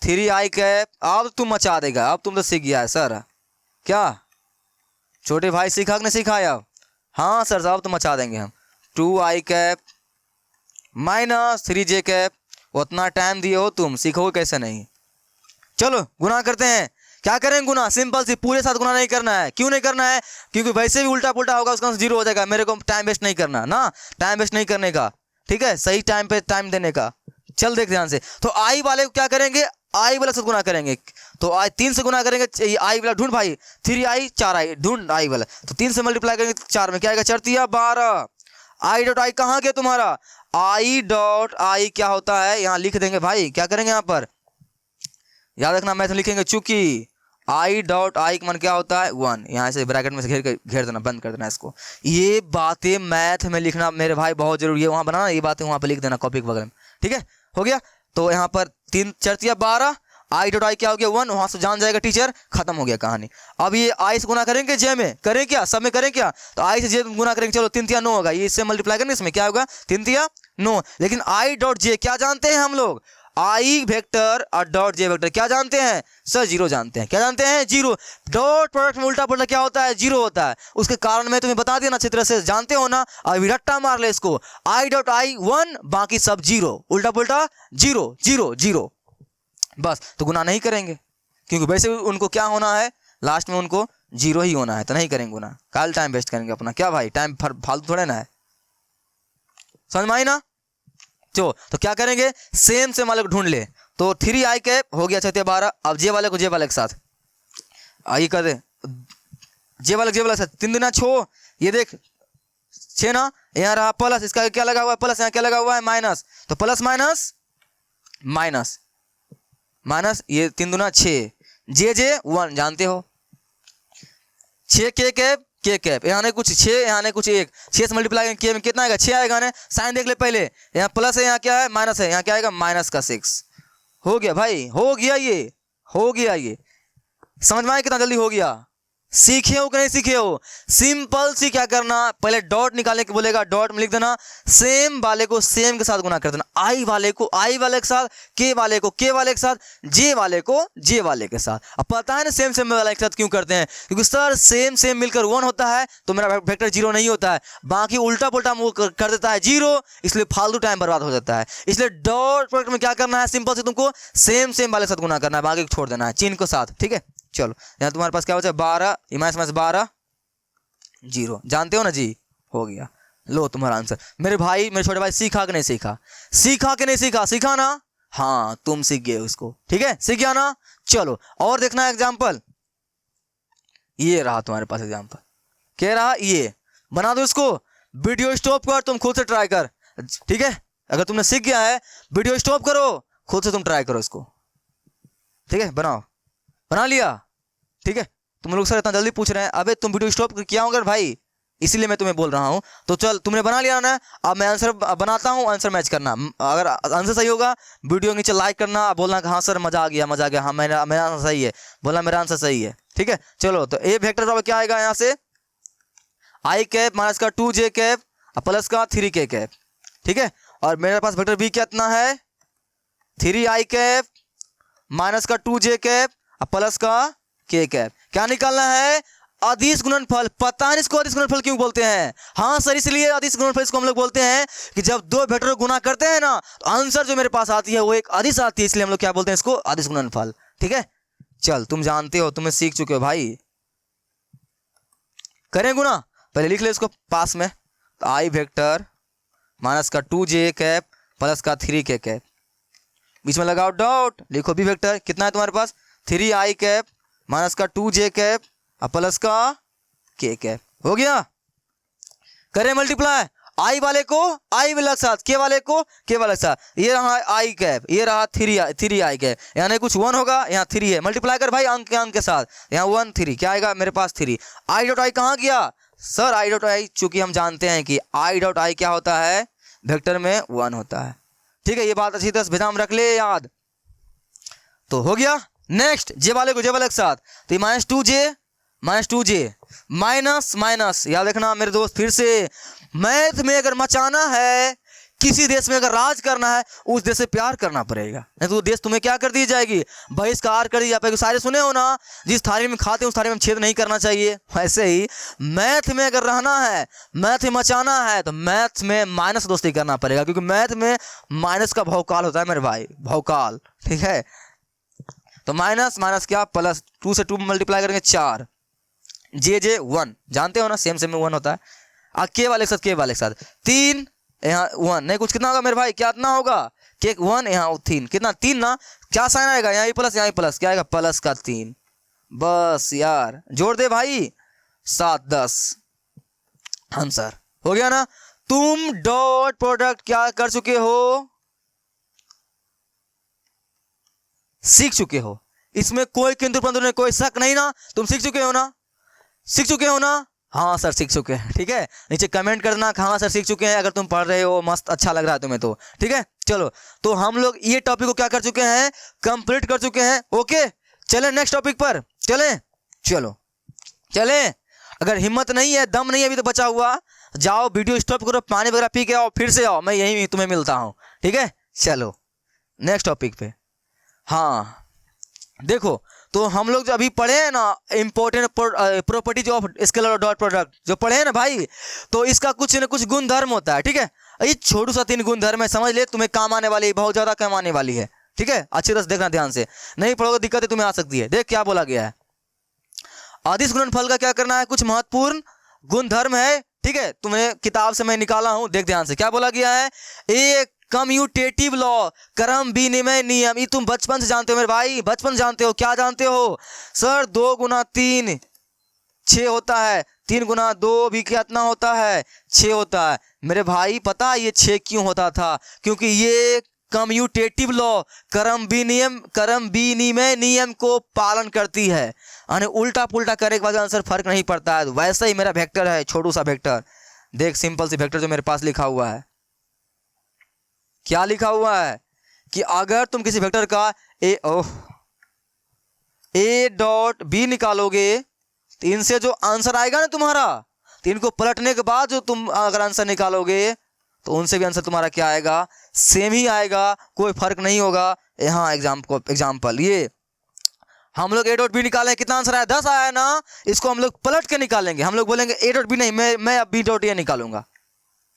3i कैप। अब तुम मचा देगा, अब तुम तो सीख गया है सर। क्या छोटे भाई सीखा कि नहीं सिखाया? हाँ सर साहब, तो मचा देंगे हम। 2i cap minus 3j cap. उतना टाइम दिए हो तुम, सीखोगे कैसे नहीं? चलो गुना करते हैं। क्या करें गुना? सिंपल सी, पूरे साथ गुना नहीं करना है। क्यों नहीं करना है? क्योंकि वैसे भी उल्टा पुल्टा होगा, उसका 0 हो जाएगा। मेरे को टाइम वेस्ट नहीं करना ना, टाइम वेस्ट नहीं करने का, ठीक है? सही टाइम पे टाइम देने का। चल देख ध्यान से। तो आई वाले को क्या करेंगे? आई वाला से गुना करेंगे। तो आई 3 से गुना करेंगे। आई वाला ढूंढ भाई, 3i 4i ढूंढ आई वाला। तो 3 से मल्टीप्लाई करेंगे 4 में क्या आएगा? 4 तिया 12। आई डॉट आई कहाँ गया तुम्हारा? आई डॉट आई क्या होता है? यहाँ लिख देंगे भाई। क्या करेंगे यहाँ पर? याद रखना, मैथ में लिखेंगे चूंकि आई डॉट आई का मान क्या होता है? 1। यहाँ से ब्रैकेट में से घेर देना, बंद कर देना इसको। ये बातें मैथ में लिखना मेरे भाई बहुत जरूरी है। वहां बनाना, ये बातें वहां पर लिख देना कॉपी वगैरह में, ठीक है? हो गया। तो यहाँ पर 3 4 तिया 12, आई डॉट आई क्या हो गया? 1। वहां से जान जाएगा टीचर, खत्म हो गया कहानी। अब ये आई से गुना करेंगे जे में, करें क्या? सब में करें क्या? तो आई से जे गुना करेंगे। चलो 3 तिया 9 होगा, ये इससे मल्टीप्लाई करेंगे, इसमें क्या होगा? 3 तिया 9। लेकिन आई डॉट जे क्या जानते हैं हम लोग? आई वेक्टर और डॉट जे वेक्टर क्या जानते हैं सर? 0 जानते हैं। क्या जानते हैं? 0। डॉट प्रोडक्ट में उल्टा पुल्टा क्या होता है? 0 होता है। उसके कारण मैं तुम्हें बता दिया ना, अच्छी तरह से जानते हो ना। अभी रट्टा मार ले इसको, आई डॉट आई 1, बाकी सब 0, उल्टा पुल्टा 0 0 0। बस, तो गुना नहीं करेंगे क्योंकि वैसे उनको क्या होना है? लास्ट में उनको 0 ही होना है, तो नहीं करेंगे गुना। कल टाइम वेस्ट करेंगे अपना। क्या भाई, टाइम फालतू थोड़े ना है। समझ में आई ना? तो क्या करेंगे? सेम वाले को ढूंढ ले। तो 3i कैप हो गया 6 12। अब जे वाले को जे वाले के साथ आई कर दे, जे वाले के साथ 3 दूना 6। ये देख 6 ना, यहाँ रहा प्लस, इसका क्या लगा हुआ है? प्लस। यहाँ क्या लगा हुआ है? माइनस। तो प्लस माइनस माइनस माइनस, ये 3 दूना 6, जे 1 जानते हो। 6 के कैप, यहाँ ने कुछ 6, यहाँ ने कुछ 1। 6 से मल्टीप्लाई के में कितना आएगा? 6 आएगा ना। साइन देख ले पहले, यहाँ प्लस है, यहाँ क्या है? माइनस है। यहाँ क्या आएगा? माइनस का 6। हो गया भाई, हो गया ये, हो गया ये। समझ में आया कितना जल्दी हो गया? सीखे हो कि नहीं सीखे हो? सिंपल सी क्या करना, पहले डॉट निकालने के बोलेगा, डॉट में लिख देना सेम वाले को सेम के साथ गुना कर देना। आई वाले को आई वाले के साथ, के वाले को के वाले के साथ, जे वाले को जे वाले के साथ। अब पता है ना सेम सेम वाले के साथ क्यों करते हैं? क्योंकि सर सेम सेम मिलकर 1 होता है तो मेरा वेक्टर 0 नहीं होता है, बाकी उल्टा पुल्टा मूव कर देता है 0, इसलिए फालतू टाइम बर्बाद हो जाता है। इसलिए डॉट प्रोडक्ट में क्या करना है? सिंपल से तुमको सेम सेम वाले के साथ गुना करना है, बाकी छोड़ देना है चिन्ह के साथ, ठीक है? चलो यहाँ तुम्हारे पास क्या होता है? 12 माइनस 12 0, जानते हो ना जी? हो गया, लो तुम्हारा आंसर। मेरे भाई, मेरे छोटे भाई, सीखा कि नहीं सीखा? सीखा कि नहीं सीखा? सीखा ना? हाँ, तुम सीख गए उसको, ठीक है? सीख गया ना? चलो और देखना है एग्जाम्पल। ये रहा तुम्हारे पास एग्जाम्पल, क्या रहा? ये बना दो इसको। वीडियो स्टॉप कर, तुम खुद से ट्राई कर, ठीक है? अगर तुमने सीख गया है, वीडियो स्टॉप करो, खुद से तुम ट्राई करो इसको, ठीक है? बनाओ, बना लिया, ठीक है? तुम लोग सर इतना जल्दी पूछ रहे हैं, अबे तुम वीडियो स्टॉप किया होगा भाई, इसीलिए मैं तुम्हें बोल रहा हूं। तो चल, तुमने बना लिया ना, अब मैं आंसर बनाता हूं, आंसर मैच करना। अगर आंसर सही होगा वीडियो नीचे लाइक करना, बोलना कि हाँ सर मजा आ गया, मजा आ गया, हाँ मेरा आंसर सही है, बोलना मेरा आंसर सही है, ठीक है? चलो, तो ए वेक्टर क्या आएगा? यहाँ से आई कैप माइनस का 2j कैप प्लस का 3k कैप, ठीक है? और मेरे पास वेक्टर बी कितना है? 3i कैप माइनस का 2j कैप प्लस का के कैप। क्या निकालना है? अदिश गुणनफल। पता नहीं इसको अदिश गुणनफल क्यों बोलते हैं? हाँ सर, इसलिए अदिश गुणनफल इसको हम लोग बोलते हैं कि जब दो वेक्टर को गुना करते हैं ना, तो आंसर जो मेरे पास आती है वो एक अदिश आती है, इसलिए हम लोग क्या बोलते हैं इसको? अदिश गुणनफल। ठीक है, चल तुम जानते हो, तुम्हें सीख चुके हो भाई। करें गुना, पहले लिख ले इसको पास में। तो आई वेक्टर माइनस का 2j कैप प्लस का 3k कैप, बीच में लगाओ डॉट, लिखो बी वेक्टर। कितना है तुम्हारे पास? 3i कैप माइनस का 2j कैप प्लस का k कैप। हो गया? करें मल्टीप्लाई, आई वाले को आई वाले के साथ, के वाले को के वाले के साथ। ये रहा आई कैप, ये रहा 3i कैप, यानी कुछ 1 होगा, यहाँ 3 है। मल्टीप्लाई कर भाई अंक के साथ, यहाँ 1 3, क्या आएगा मेरे पास? 3। आई डॉट आई कहाँ गया सर? आई डॉट आई, चूंकि हम जानते हैं कि आई डॉट आई क्या होता है? वेक्टर में 1 होता है। ठीक है, ये बात अच्छी तरह से ध्यान रख ले याद। तो हो गया। नेक्स्ट जे वाले को जे वाले के साथ, तो माइनस 2j माइनस माइनस, याद रखना मेरे दोस्त। फिर से मैथ में अगर मचाना है, किसी देश में अगर राज करना है, उस देश से प्यार करना पड़ेगा, नहीं तो देश तुम्हें क्या कर दी जाएगी? बहिष्कार कर दी जाएगी। सारे सुने हो ना, जिस थाली में खाते हैं उस थाली में छेद नहीं करना चाहिए। वैसे ही मैथ में अगर रहना है, मैथ में मचाना है, तो मैथ में माइनस दोस्ती करना पड़ेगा, क्योंकि मैथ में माइनस का भौकाल होता है मेरे भाई, भौकाल। ठीक है, तो माइनस माइनस क्या प्लस, 2 से 2 मल्टीप्लाई करेंगे 4, जे 1, जानते हो ना, सेम में 1 होता है। के वाले के साथ 3, यहाँ 1 नहीं, कुछ कितना होगा मेरे भाई? क्या इतना होगा? के 1 यहाँ 3, कितना 3 ना, क्या साइन आएगा? यहाँ प्लस, यहाँ प्लस, क्या आएगा? प्लस का 3। बस यार, जोड़ दे भाई, 7 10 आंसर हो गया ना। तुम डॉट प्रोडक्ट क्या कर चुके हो? सीख चुके हो। इसमें कोई किंतु परंतु नहीं, कोई शक नहीं ना। तुम सीख चुके हो ना? सीख चुके हो ना? हाँ सर सीख चुके हैं। ठीक है, नीचे कमेंट कर देना हाँ सर सीख चुके हैं, अगर तुम पढ़ रहे हो, मस्त अच्छा लग रहा है तुम्हें तो। ठीक है, चलो तो हम लोग ये टॉपिक को क्या कर चुके हैं? कंप्लीट कर चुके हैं। ओके, चलें नेक्स्ट टॉपिक पर। चलें। अगर हिम्मत नहीं है, दम नहीं है अभी तो बचा हुआ, जाओ वीडियो स्टॉप करो, पानी वगैरह पी के आओ, फिर से आओ, मैं यहीं तुम्हें मिलता हूँ। ठीक है, चलो नेक्स्ट टॉपिक पे। हाँ देखो, तो हम लोग जो अभी पढ़े हैं ना important properties of scaler dot product, जो पढ़े हैं ना भाई, तो इसका कुछ न कुछ गुण धर्म होता है। ठीक है, ये छोटू सा 3 गुण धर्म है, समझ ले, तुम्हें काम आने वाली है, बहुत ज्यादा काम आने वाली है। ठीक है, अच्छी तरह से देखना ध्यान से, नहीं पढ़ोगे दिक्कतें तुम्हें आ सकती है। देख क्या बोला गया है, अदिश गुणनफल का क्या करना है? कुछ महत्वपूर्ण गुण धर्म है। ठीक है, तुम्हें किताब से मैं निकाला हूं, देख ध्यान से क्या बोला गया है। एक कम्यूटेटिव लॉ, क्रम विनिमय नियम, ये तुम बचपन से जानते हो मेरे भाई, बचपन जानते हो। क्या जानते हो सर? 2 गुना 3 6 होता है, 3 गुना 2 भी कितना होता है? 6 होता है मेरे भाई। पता है ये 6 क्यों होता था? क्योंकि ये कम्यूटेटिव लॉ, क्रम विनिमय नियम को पालन करती है, यानी उल्टा पुल्टा करने के बाद आंसर फर्क नहीं पड़ता है। वैसे ही मेरा वेक्टर है, छोटू सा वेक्टर, देख सिंपल सी वेक्टर जो मेरे पास लिखा हुआ है। क्या लिखा हुआ है कि अगर तुम किसी वेक्टर का ए डॉट बी निकालोगे, तो इनसे जो आंसर आएगा ना तुम्हारा, तो इनको पलटने के बाद जो तुम अगर आंसर निकालोगे, तो उनसे भी आंसर तुम्हारा क्या आएगा? सेम ही आएगा, कोई फर्क नहीं होगा। यहाँ एग्जाम्पल ये हम लोग ए डॉट बी निकालें, कितना आंसर आया? 10 आया ना। इसको हम लोग पलट के निकालेंगे, हम लोग बोलेंगे ए डॉट बी नहीं, मैं अब बी डॉट ए निकालूंगा,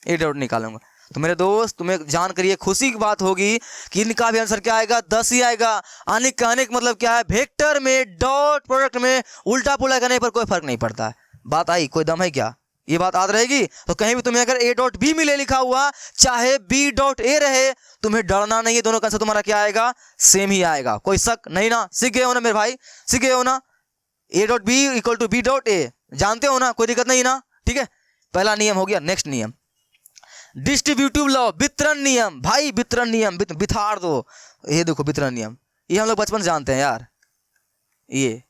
ए डॉट निकालूंगा। तो मेरे दोस्त तुम्हें जान कर ये खुशी की बात होगी कि इनका भी आंसर क्या आएगा? 10 ही आएगा। आने कहने का मतलब क्या है? वेक्टर में डॉट प्रोडक्ट में उल्टा पुल्टा करने पर कोई फर्क नहीं पड़ता है। बात आई? कोई दम है क्या? ये बात याद रहेगी। तो कहीं भी तुम्हें अगर ए डॉट बी मिले लिखा हुआ, चाहे बी डॉट ए रहे, तुम्हें डरना नहीं है, दोनों का आंसर तुम्हारा क्या आएगा? सेम ही आएगा, कोई शक नहीं ना। सीख गए हो ना मेरे भाई, सीख गए हो ना? A dot B equal to B dot A, जानते हो ना, कोई दिक्कत नहीं ना। ठीक है, पहला नियम हो गया। नेक्स्ट नियम डिस्ट्रीब्यूटिव लॉ, वितरण नियम। भाई वितरण नियम बिथाड़ दो, ये देखो वितरण नियम, ये हम लोग बचपन से जानते हैं यार। ये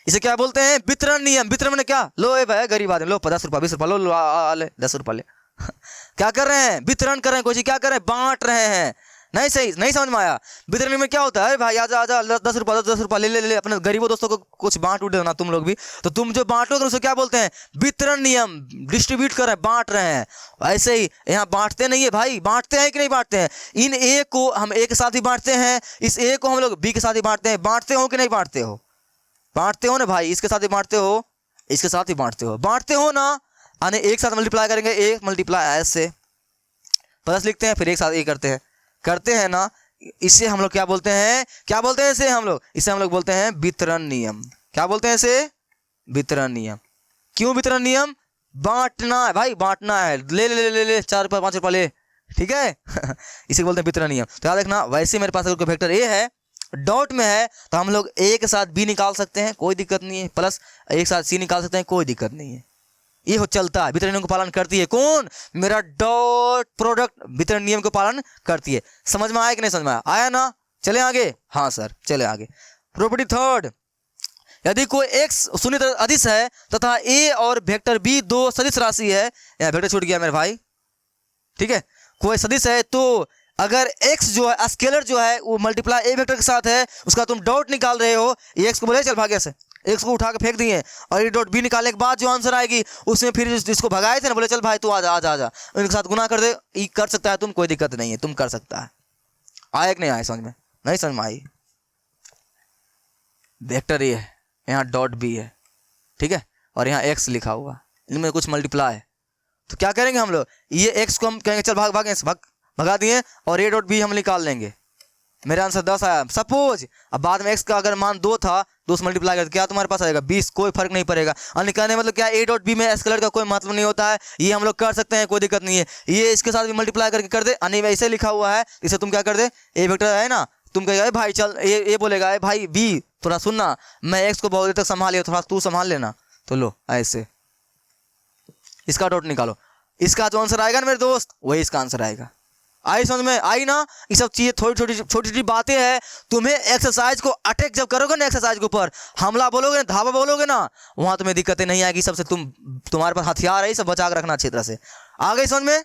इसे क्या बोलते हैं? वितरण नियम। वितरण में क्या? लो ए भाई गरीब आदमी, लो 10 रुपया 20 रुपया लो, ले 10 रुपया ले। क्या कर रहे हैं? वितरण कर रहे हैं, कोई चीज क्या कर रहे हैं? बांट रहे हैं। नहीं सही, नहीं समझ में आया। वितरण नियम में क्या होता है भाई, आजा आजा 10 रुपया ले अपने गरीबों दोस्तों को कुछ बांट उठ देना तुम लोग भी। तो तुम जो बांटोगे उसे क्या बोलते हैं, वितरण नियम। डिस्ट्रीब्यूट कर रहे हैं, बांट रहे हैं। ऐसे ही यहाँ बांटते नहीं है भाई, बांटते हैं कि नहीं बांटते हैं। इन ए को हम ए के साथ ही बांटते हैं, इस ए को हम लोग बी के साथ ही बांटते हैं। बांटते हो कि नहीं बांटते हो, बांटते हो ना भाई, इसके साथ ही बांटते हो, इसके साथ ही बांटते हो ना। यानी एक साथ मल्टीप्लाई करेंगे, ए मल्टीप्लाई एस से प्लस लिखते हैं, फिर एक साथ ए करते हैं ना। इसे हम लोग क्या बोलते हैं, क्या बोलते हैं इसे हम लोग बोलते हैं वितरण नियम। क्या बोलते हैं इसे, वितरण नियम। क्यों वितरण नियम, बांटना है भाई, बांटना है। ले 4 रुपये 5 रुपये ले, ठीक है इसे बोलते हैं वितरण नियम। तो याद रखना। वैसे मेरे पास अगर कोई वेक्टर ए है, डॉट में है, तो हम लोग ए के साथ बी निकाल सकते हैं, कोई दिक्कत नहीं है, प्लस एक साथ सी निकाल सकते हैं, कोई दिक्कत नहीं है। ये हो चलता है, वितरण नियम को पालन करती है कौन, मेरा डॉट प्रोडक्ट वितरण नियम को पालन करती है। समझ में आया कि नहीं समझ में आया, आया ना। चले आगे, हाँ सर चले आगे। प्रॉपर्टी थर्ड, यदि कोई x शून्य अदिश है तथा a और वेक्टर b दो सदिश राशि है, यहाँ वेक्टर छूट गया मेरे भाई, ठीक है। कोई सदिश है तो अगर x जो है स्केलर जो है वो मल्टीप्लाई a वेक्टर के साथ है, उसका तुम डॉट निकाल रहे हो, ये x को बोले चल भाग्य से, x को उठा के फेंक दिए, और ये डॉट b निकालने के बाद जो आंसर आएगी उसमें फिर जिसको भगाए थे ना, बोले चल भाई तू आजा आजा आजा, उनके साथ गुना कर दे। ये कर सकता है तुम, कोई दिक्कत नहीं है, तुम कर सकता है। आया कि नहीं आया समझ में, नहीं समझ में आई। वेक्टर ए है, यहाँ डॉट बी है, ठीक है, और यहाँ x लिखा हुआ, इनमें कुछ मल्टीप्लाई है। तो क्या करेंगे हम लोग, ये x को हम कहेंगे चल भगा दिए, और a डॉट बी हम निकाल लेंगे। मेरा आंसर 10 आया सपोज। अब बाद में x का अगर मान 2 था, 2 से मल्टीप्लाई कर क्या तुम्हारे पास आएगा 20, कोई फर्क नहीं पड़ेगा। और निकालने मतलब क्या, a डॉट बी में स्केलर का कोई मतलब नहीं होता है, ये हम लोग कर सकते हैं, कोई दिक्कत नहीं है। ये इसके साथ भी मल्टीप्लाई करके कर दे, यानी ऐसे लिखा हुआ है, इसे तुम क्या कर दे, ए वेक्टर है ना, तुम कहेगा भाई चल ये बोलेगा भाई बी थोड़ा सुनना, मैं x को बहुत देर तक संभाल लिया, थोड़ा तू संभाल लेना, तो लो ऐसे इसका डॉट निकालो। इसका जो आंसर आएगा ना मेरे दोस्त, वही इसका आंसर आएगा। आई समझ में आई ना। ये सब चीजें छोटी छोटी बातें हैं। तुम्हें एक्सरसाइज को अटैक जब करोगे ना, एक्सरसाइज के ऊपर हमला बोलोगे, धावा बोलोगे ना, वहां तुम्हें दिक्कतें नहीं आएगी। सबसे तुम्हारे पास हथियार है, सब बचा कर रखना अच्छी तरह से। आ गई समझ में।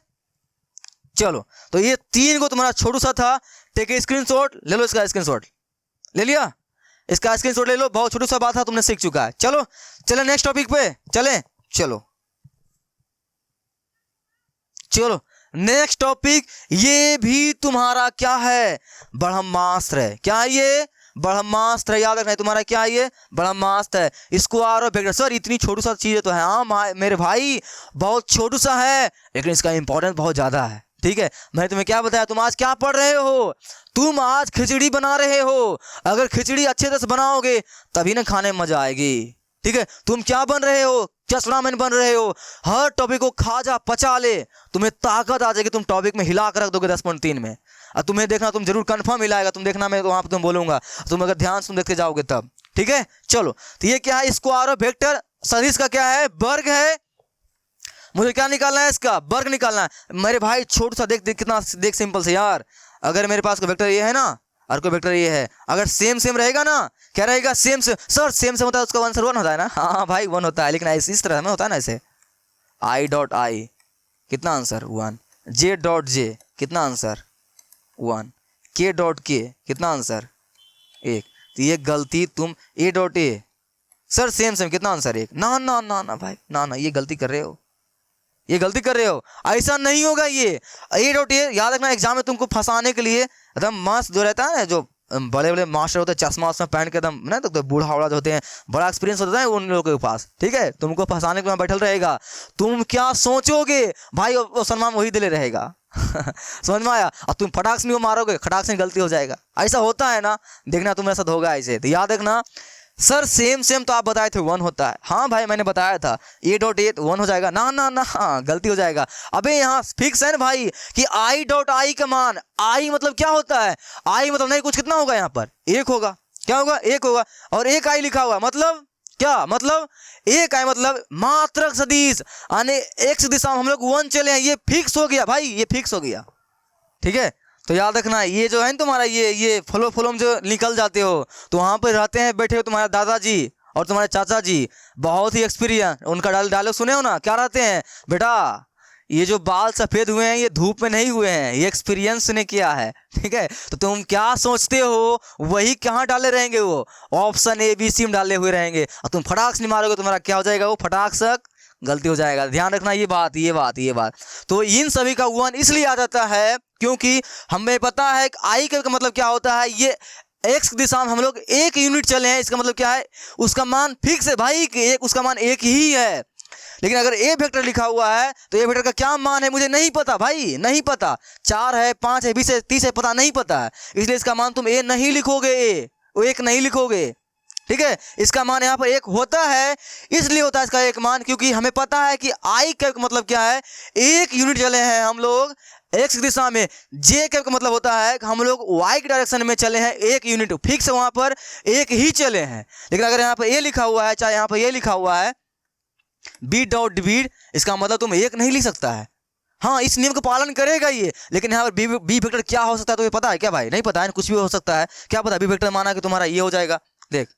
चलो तो ये 3 को तुम्हारा छोटू सा था, टेक ए स्क्रीनशॉट, ले लो इसका स्क्रीनशॉट, ले लिया, इसका स्क्रीनशॉट ले लो, बहुत छोटू सा बात था, तुमने सीख चुका है। चलो चले नेक्स्ट टॉपिक पे चले, चलो नेक्स्ट टॉपिक, ये भी तुम्हारा क्या है, ब्रह्मास्त्र है। क्या है ये, ब्रह्मास्त्र, याद रखना है तुम्हारा क्या है ये, ब्रह्मास्त्र है। स्क्वायर और वेक्टर, सर इतनी छोटू सा चीजें तो है, हाँ मेरे भाई बहुत छोटू सा है, लेकिन इसका इंपॉर्टेंस बहुत ज्यादा है, ठीक है। मैंने तुम्हें क्या बताया, तुम आज क्या पढ़ रहे हो, तुम आज खिचड़ी बना रहे हो। अगर खिचड़ी अच्छे तरह से बनाओगे तभी ना खाने में मजा आएगी, ठीक है। तुम क्या बन रहे हो, चश्मामैन बन रहे हो। हर टॉपिक को खा जा पचा ले, तुम्हें ताकत आ जाएगी, तुम टॉपिक में हिला कर रख दोगे 10.3 में। और तुम्हें देखना, तुम जरूर कंफर्म हिलाएगा, तुम देखना, मैं वहां पर तुम बोलूंगा, तुम अगर ध्यान से तुम देखते जाओगे तब, ठीक है। चलो तो ये क्या है, स्क्वायर और वेक्टर सदिश का क्या है, वर्ग है। मुझे क्या निकालना है, इसका वर्ग निकालना है मेरे भाई। छोटू सा देख कितना देख सिंपल से यार। अगर मेरे पास कोई वेक्टर ये है ना और कोई वेक्टर ये है, अगर सेम रहेगा ना, क्या रहेगा, सेम सर सेम होता है, उसका आंसर 1 होता है ना। हाँ भाई 1 होता है, लेकिन इस तरह में होता है ना ऐसे, i डॉट आई कितना आंसर 1, j डॉट जे कितना आंसर 1, k डॉट के कितना आंसर 1। तो ये गलती तुम a dot A, sir same कितना आंसर 1, ना ना ना ना भाई ना ना, ये गलती कर रहे हो, ये गलती कर रहे हो, ऐसा नहीं होगा। ये a डॉट ए याद रखना, एग्जाम में तुमको फंसाने के लिए एकदम मस्त जो रहता है ना, जो बड़े बड़े मास्टर होते हैं चश्मा वश्मा पहन के एकदम ना, तो बूढ़ा उड़ा जो होते हैं, बड़ा एक्सपीरियंस होता है उन लोगों के पास, ठीक है। तुमको फंसाने के लिए बैठल रहेगा, तुम क्या सोचोगे भाई, वो सम्मान वही दिले रहेगा समझ में आया। और तुम फटाक से नहीं मारोगे, खटाक से गलती हो जाएगा, ऐसा होता है ना, देखना तुम्हारे साथ होगा ऐसे। तो याद रखना सर सेम तो आप बताए थे 1 होता है, हाँ भाई मैंने बताया था a डॉट ए 1 हो जाएगा, ना ना ना हाँ, गलती हो जाएगा। अबे यहाँ फिक्स है ना भाई कि i डॉट आई का मान, i मतलब क्या होता है, i मतलब नहीं कुछ, कितना होगा यहाँ पर 1 होगा, क्या होगा 1 होगा, और 1 i लिखा हुआ मतलब क्या, मतलब 1 i मतलब मात्रक सदिश, यानी x दिशा में हम लोग 1 चले हैं, ये फिक्स हो गया भाई, ये फिक्स हो गया, ठीक है। तो याद रखना ये जो है ना तुम्हारा ये फ्लो में जो निकल जाते हो, तो वहाँ पर रहते हैं बैठे हो तुम्हारे दादाजी और तुम्हारे चाचा जी, बहुत ही एक्सपीरियंस, उनका डायलॉग सुने हो ना, क्या रहते हैं बेटा, ये जो बाल सफ़ेद हुए हैं ये धूप में नहीं हुए हैं, ये एक्सपीरियंस ने किया है, ठीक है। तो तुम क्या सोचते हो वही कहाँ डाले रहेंगे, वो ऑप्शन ए बी सी में डाले हुए रहेंगे, और तुम फटाक से नहीं मारोगे, तुम्हारा क्या हो जाएगा, वो फटाक से गलती हो जाएगा। ध्यान रखना ये बात। तो इन सभी का 1 इसलिए आ जाता है क्योंकि हमें पता है कि आई का मतलब क्या होता है, ये एक्स दिशा में हम लोग 1 यूनिट चले हैं, इसका मतलब क्या है, उसका मान फिक्स है भाई, एक उसका मान 1 ही है। लेकिन अगर ए वेक्टर लिखा हुआ है तो ए वेक्टर का क्या मान है मुझे नहीं पता भाई, नहीं पता, 4 है 5 है 20 है 30 है पता नहीं पता है, इसलिए इसका मान तुम ए नहीं लिखोगे, ए वो 1 नहीं लिखोगे, ठीक है। इसका मान यहाँ पर 1 होता है, इसलिए होता है इसका 1 मान क्योंकि हमें पता है कि आई का मतलब क्या है, 1 यूनिट चले हैं हम लोग एक्स दिशा में, जे का मतलब होता है कि हम लोग वाई के डायरेक्शन में चले हैं 1 यूनिट फिक्स, वहाँ पर 1 ही चले हैं। लेकिन अगर यहाँ पर ए लिखा हुआ है, चाहे यहाँ पर ए लिखा हुआ है बी डॉट बी, इसका मतलब तुम 1 नहीं लिख सकता है। हाँ, इस नियम का पालन करेगा ये, लेकिन यहाँ पर बी वेक्टर क्या हो सकता है तुम्हें पता है क्या भाई, नहीं पता है, कुछ भी हो सकता है, क्या पता बी वेक्टर माना कि तुम्हारा ये हो जाएगा, देख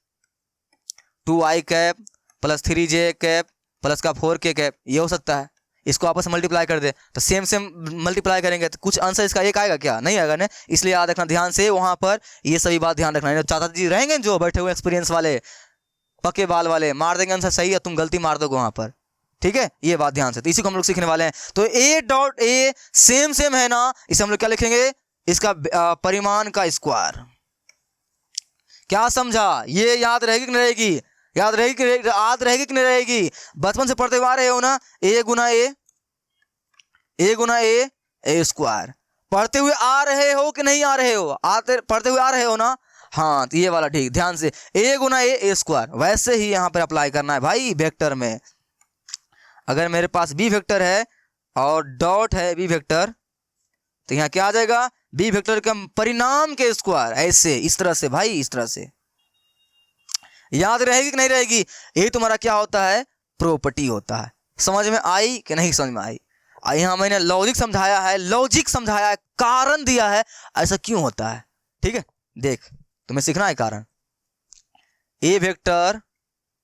2i cap plus 3j cap plus का 4k कैप, ये हो सकता है। इसको आपस में मल्टीप्लाई कर दे तो सेम मल्टीप्लाई करेंगे तो कुछ आंसर इसका 1 आएगा क्या, नहीं आएगा ना, इसलिए याद रखना ध्यान से, वहाँ पर ये सभी बात ध्यान रखना। चाचा जी रहेंगे जो बैठे हुए एक्सपीरियंस वाले पक्के बाल वाले, मार देंगे आंसर सही है, तुम गलती मार दोगे वहाँ पर, ठीक है, ये बात ध्यान से। तो इसी को हम लोग सीखने वाले हैं। तो ए डॉट ए सेम है ना, इसे हम लोग क्या लिखेंगे, इसका परिमाण का स्क्वायर। क्या समझा, ये याद रहेगी कि नहीं रहेगी, याद रहेगी कि नहीं रहेगी, बचपन से पढ़ते हुए आ रहे हो ना, ए गुना ए ए स्क्वायर, पढ़ते हुए आ रहे हो कि नहीं आ रहे हो, पढ़ते हुए आ रहे हो ना, हाँ तो ये वाला ठीक, ध्यान से, ए गुना ए स्क्वायर, वैसे ही यहाँ पर अप्लाई करना है भाई वेक्टर में। अगर मेरे पास बी वेक्टर है और डॉट है बी वेक्टर, तो यहाँ क्या आ जाएगा, बी वेक्टर का परिणाम के स्क्वायर, ऐसे इस तरह से भाई, इस तरह से याद रहेगी कि नहीं रहेगी, ये तुम्हारा क्या होता है, प्रॉपर्टी होता है। समझ में आई कि नहीं समझ में आई, यहाँ मैंने लॉजिक समझाया है, कारण दिया है ऐसा क्यों होता है, ठीक है। देख तुम्हें सीखना है कारण, ए वेक्टर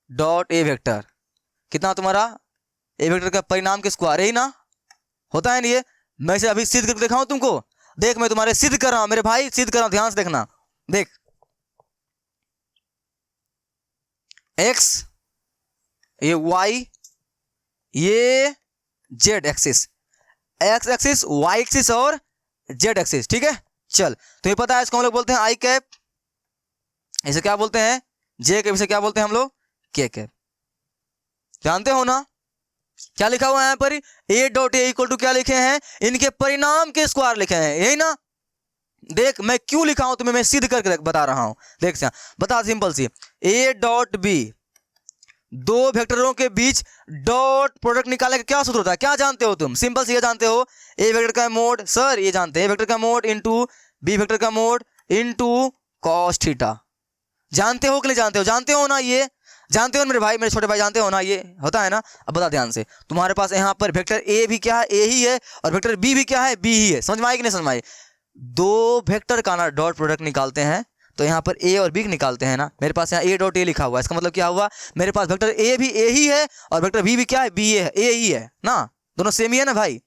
डॉट ए वेक्टर कितना तुम्हारा, ए वेक्टर का परिणाम के स्क्वायर यही ना होता है, नहीं ये मैं इसे अभी सिद्ध करके दिखाऊं तुमको, देख मैं तुम्हारे सिद्ध कर रहा हूं मेरे भाई, सिद्ध कर रहा हूं, ध्यान से देखना, देख x ये y ये z axis, x axis y axis और z एक्सिस, ठीक है। चल तुम्हें पता है इसको हम लोग बोलते हैं आई कैप, इसे क्या बोलते हैं जे कैप, इसे क्या बोलते हैं हम लोग के कैप, जानते हो ना। क्या लिखा हुआ है यहाँ पर, A dot A equal to क्या लिखे हैं, इनके परिणाम के स्क्वायर लिखे हैं, यही ना। देख मैं क्यों लिखा हूं तुम्हें, मैं सिद्ध करके बता रहा हूं, देख बता, सिंपल सी, ए डॉट बी, 2 वेक्टरों के बीच डॉट प्रोडक्ट निकालने का क्या सूत्र होता है, क्या जानते हो तुम, सिंपल सी ये जानते हो, ए वेक्टर का मोड, सर ये जानते हैं, ए वेक्टर का मोड इंटू बी वेक्टर का मोड इंटू कॉस थीटा, जानते हो कि नहीं जानते हो, जानते हो ना, ये जानते हो मेरे भाई, मेरे छोटे भाई जानते हो ना, ये होता है ना। अब बता ध्यान से, तुम्हारे पास यहाँ पर वेक्टर ए भी क्या है, ए ही है, और वेक्टर बी भी क्या है, बी ही है, समझ में आई कि नहीं समझ में आई। 2 वेक्टर का ना डॉट प्रोडक्ट निकालते हैं तो यहाँ पर ए और बी निकालते हैं ना, मेरे पास यहाँ ए डॉट ए लिखा हुआ है, इसका मतलब क्या हुआ, मेरे पास वेक्टर ए भी ए ही है और वेक्टर बी भी क्या है, बी ए ही है ना, दोनों सेम ही है ना भाई।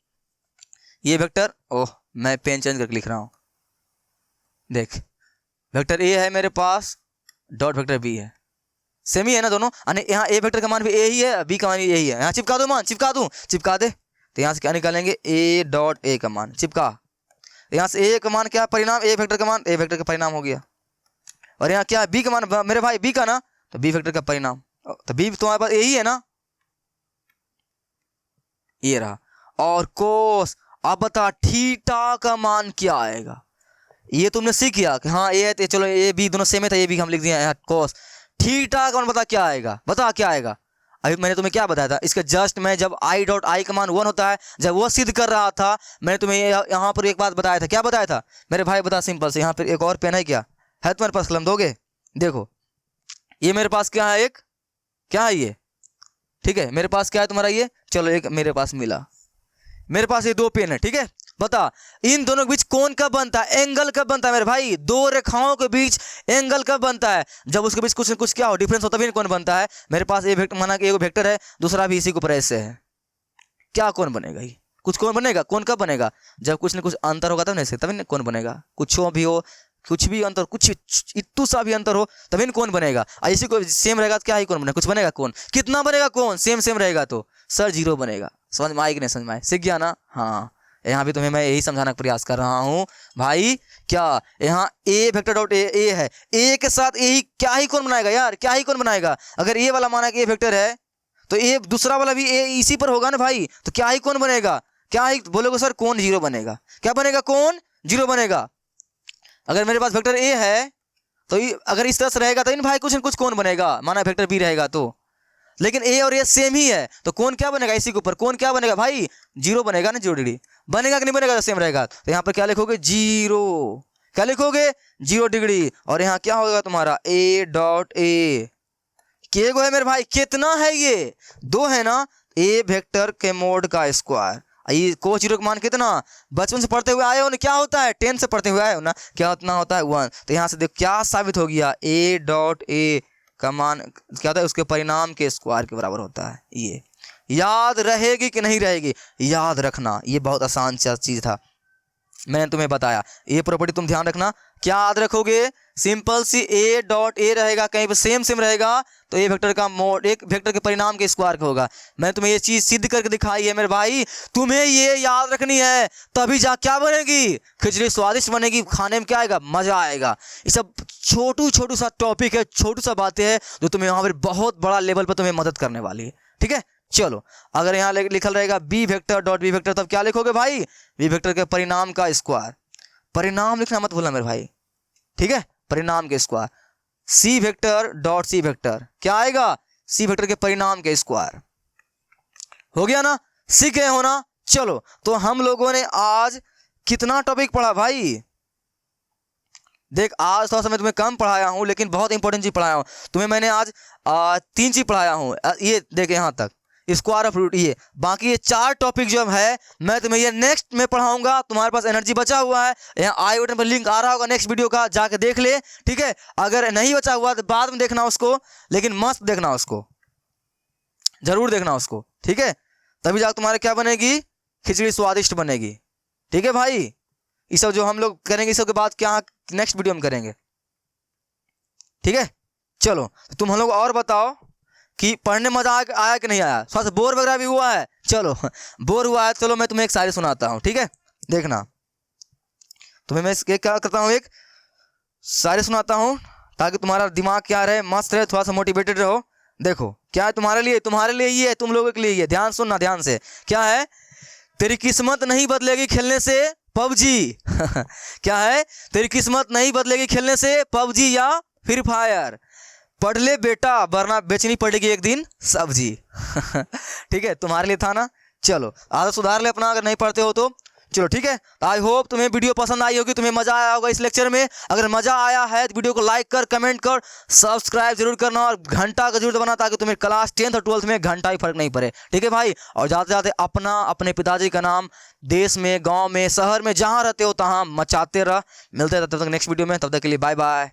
ये वेक्टर, ओह मैं पेन चेंज करके लिख रहा हूँ, देख वेक्टर ए है मेरे पास, डॉट वेक्टर बी है, सेम ही है ना दोनों, यहाँ ए वेक्टर का मान भी ए ही है, बी का मान भी ए ही है, यहाँ चिपका दो मान, चिपका दे, तो यहाँ से क्या निकालेंगे, ए डॉट ए का मान चिपका, यहाँ से ए का मान क्या परिणाम, ए वेक्टर का मान, ए वेक्टर का परिणाम हो गया, और यहाँ क्या बी का मान मेरे भाई, बी का ना, तो बी वेक्टर का परिणाम, तो बी तुम्हारे पास ए ही है ना, ये रहा। और कोस, अब बता थीटा का मान क्या आएगा, ये तुमने सीख किया कि हाँ ए है, चलो ए बी दोनों सेम है, तो ए बी हम लिख दिया यहाँ, कोस थीटा का मान बता क्या आएगा, बता क्या आएगा। अभी मैंने तुम्हें क्या बताया था, इसका जस्ट मैं जब आई डॉट आई का मान 1 होता है, जब वो सिद्ध कर रहा था, मैंने तुम्हें यहाँ पर एक बात बताया था, क्या बताया था मेरे भाई, बता सिंपल से, यहाँ पर एक और पेन है, क्या है तुम्हारे पास कलम, दोगे, देखो ये मेरे पास क्या है, एक क्या है ये, ठीक है, मेरे पास क्या है तुम्हारा ये, चलो एक मेरे पास मिला, मेरे पास ये 2 पेन है, ठीक है। बता इन दोनों के बीच कौन कब बनता है, एंगल कब बनता है मेरे भाई, 2 रेखाओं के बीच एंगल कब बनता है, जब उसके बीच कुछ न कुछ क्या हो, डिफरेंस होता भी कौन बनता है। मेरे पास ए वेक्टर माना कि एक वेक्टर है, दूसरा भी इसी को ऊपर ऐसे है, क्या कौन बनेगा, ये कुछ कौन बनेगा? कौन कब बनेगा? जब कुछ न कुछ अंतर होगा तब नहीं, तभी कौन बनेगा। कुछ भी हो, कुछ भी अंतर, कुछ इतू सा भी अंतर हो तभी कौन बनेगा। ऐसे कोई सेम रहेगा तो क्या ही कौन बनेगा? कुछ बनेगा कौन? कितना बनेगा कौन? सेम सेम रहेगा तो सर जीरो बनेगा। समझ में आएगी नहीं समझ में आए? सीख गया ना? हाँ, यहाँ भी तुम्हें मैं यही समझाने का प्रयास कर रहा हूँ भाई। क्या यहाँ ए वेक्टर डॉट ए है, ए के साथ ए ही क्या ही कौन बनाएगा यार? क्या ही कौन बनाएगा? अगर ए वाला माना कि ए वेक्टर है तो ए दूसरा वाला भी ए इसी पर होगा ना भाई, तो क्या ही कौन बनेगा? क्या ही बोलोगे सर? कौन जीरो बनेगा। क्या बनेगा? कौन जीरो बनेगा। अगर मेरे पास वेक्टर ए है तो अगर इस तरह से रहेगा तो भाई कुछ न कुछ कौन बनेगा, माना वेक्टर बी रहेगा तो। लेकिन ए और ए सेम ही है तो कौन क्या बनेगा? इसी के ऊपर कौन क्या बनेगा भाई? जीरो बनेगा ना, 0 डिग्री बनेगा कि नहीं बनेगा? तो सेम रहेगा। तो यहाँ पर क्या लिखोगे? जीरो। क्या लिखोगे? 0 डिग्री। और यहाँ क्या होगा तुम्हारा? ए डॉट ए। के गो है मेरे भाई? कितना है ये? 2 है ना। ए वेक्टर के मोड का स्क्वायर। ये कोस जीरो का मान कितना? बचपन से पढ़ते हुए आए हो ना, क्या होता है? 10 से पढ़ते हुए आए हो ना, क्या उतना होता है? 1। तो यहाँ से देखो क्या साबित हो गया? ए डॉट ए का मान क्या होता है? उसके परिणाम के स्क्वायर के बराबर होता है। ये याद रहेगी कि नहीं रहेगी? याद रखना, ये बहुत आसान सा चीज़ था, मैंने तुम्हें बताया। ये प्रॉपर्टी तुम ध्यान रखना। क्या याद रखोगे? सिंपल सी ए डॉट ए रहेगा, कहीं पर सेम सेम रहेगा तो ए वेक्टर का मोड एक वेक्टर के परिणाम के स्क्वायर का होगा। मैंने तुम्हें ये चीज़ सिद्ध करके दिखाई है मेरे भाई। तुम्हें ये याद रखनी है, तभी जा क्या बनेगी? खिचड़ी स्वादिष्ट बनेगी, खाने में क्या आएगा? मजा आएगा। ये सब छोटू सा टॉपिक है, छोटू सा बातें हैं जो तुम्हें वहाँ पर बहुत बड़ा लेवल पर तुम्हें मदद करने वाली है। ठीक है, चलो। अगर यहाँ लिखल रहेगा B vector dot B vector, तब क्या लिखोगे भाई? बी वेक्टर के परिणाम का स्क्वायर। परिणाम लिखना मत भूलना मेरे भाई, ठीक है? परिणाम के square. C vector dot C vector क्या आएगा? सी वेक्टर के परिणाम के स्क्वायर। हो गया ना? सीख गए हो ना? चलो, तो हम लोगों ने आज कितना टॉपिक पढ़ा भाई? देख, आज थोड़ा सा मैं तुम्हें कम पढ़ाया हूं, लेकिन बहुत इंपॉर्टेंट चीज पढ़ाया हूं तुम्हें। मैंने आज 3 चीज पढ़ाया हूं। ये देख यहाँ तक स्क्वायर ऑफ रूट, ये बाकी ये 4 टॉपिक जो है मैं तुम्हें ये नेक्स्ट में पढ़ाऊंगा। तुम्हारे पास एनर्जी बचा हुआ है, यहाँ आई बटन पर लिंक आ रहा होगा नेक्स्ट वीडियो का, जाके देख ले। ठीक है, अगर नहीं बचा हुआ तो बाद में देखना उसको, लेकिन मस्त देखना उसको, जरूर देखना उसको। ठीक है, तभी जाकर तुम्हारे क्या बनेगी? खिचड़ी स्वादिष्ट बनेगी। ठीक है भाई, ये सब जो हम लोग करेंगे, इस सब के बाद क्या नेक्स्ट वीडियो में करेंगे। ठीक है, चलो तुम हम लोग और बताओ कि पढ़ने मजा आया कि नहीं आया? थोड़ा सा बोर वगैरह भी हुआ है? चलो, बोर हुआ है, चलो मैं तुम्हें एक शायरी सुनाता हूँ। ठीक है, देखना तुम्हें मैं क्या करता हूँ, एक शायरी सुनाता हूँ ताकि तुम्हारा दिमाग क्या रहे, मस्त रहे, थोड़ा सा मोटिवेटेड रहो। देखो क्या है तुम्हारे लिए ये है, तुम लोगों के लिए ये। ध्यान सुनना ध्यान से। क्या है? तेरी किस्मत नहीं बदलेगी खेलने से पबजी। क्या है? तेरी किस्मत नहीं बदलेगी खेलने से पबजी या फ्री फायर। पढ़ ले बेटा, वरना बेचनी पड़ेगी एक दिन सब्जी। ठीक है, तुम्हारे लिए था ना। चलो, आदत सुधार ले अपना, अगर नहीं पढ़ते हो तो। चलो ठीक है, आई होप तुम्हें वीडियो पसंद आई होगी, तुम्हें मजा आया होगा इस लेक्चर में। अगर मजा आया है तो वीडियो को लाइक कर, कमेंट कर, सब्सक्राइब जरूर करना और घंटा का जरूर दबाना, ताकि तुम्हें क्लास 10th और 12th में घंटा ही फर्क नहीं पड़े। ठीक है भाई, और जाते जाते अपना, अपने पिताजी का नाम देश में, गाँव में, शहर में, जहाँ रहते हो तहाँ मचाते रह। मिलते हैं तब तक नेक्स्ट वीडियो में, तब तक के लिए बाय बाय।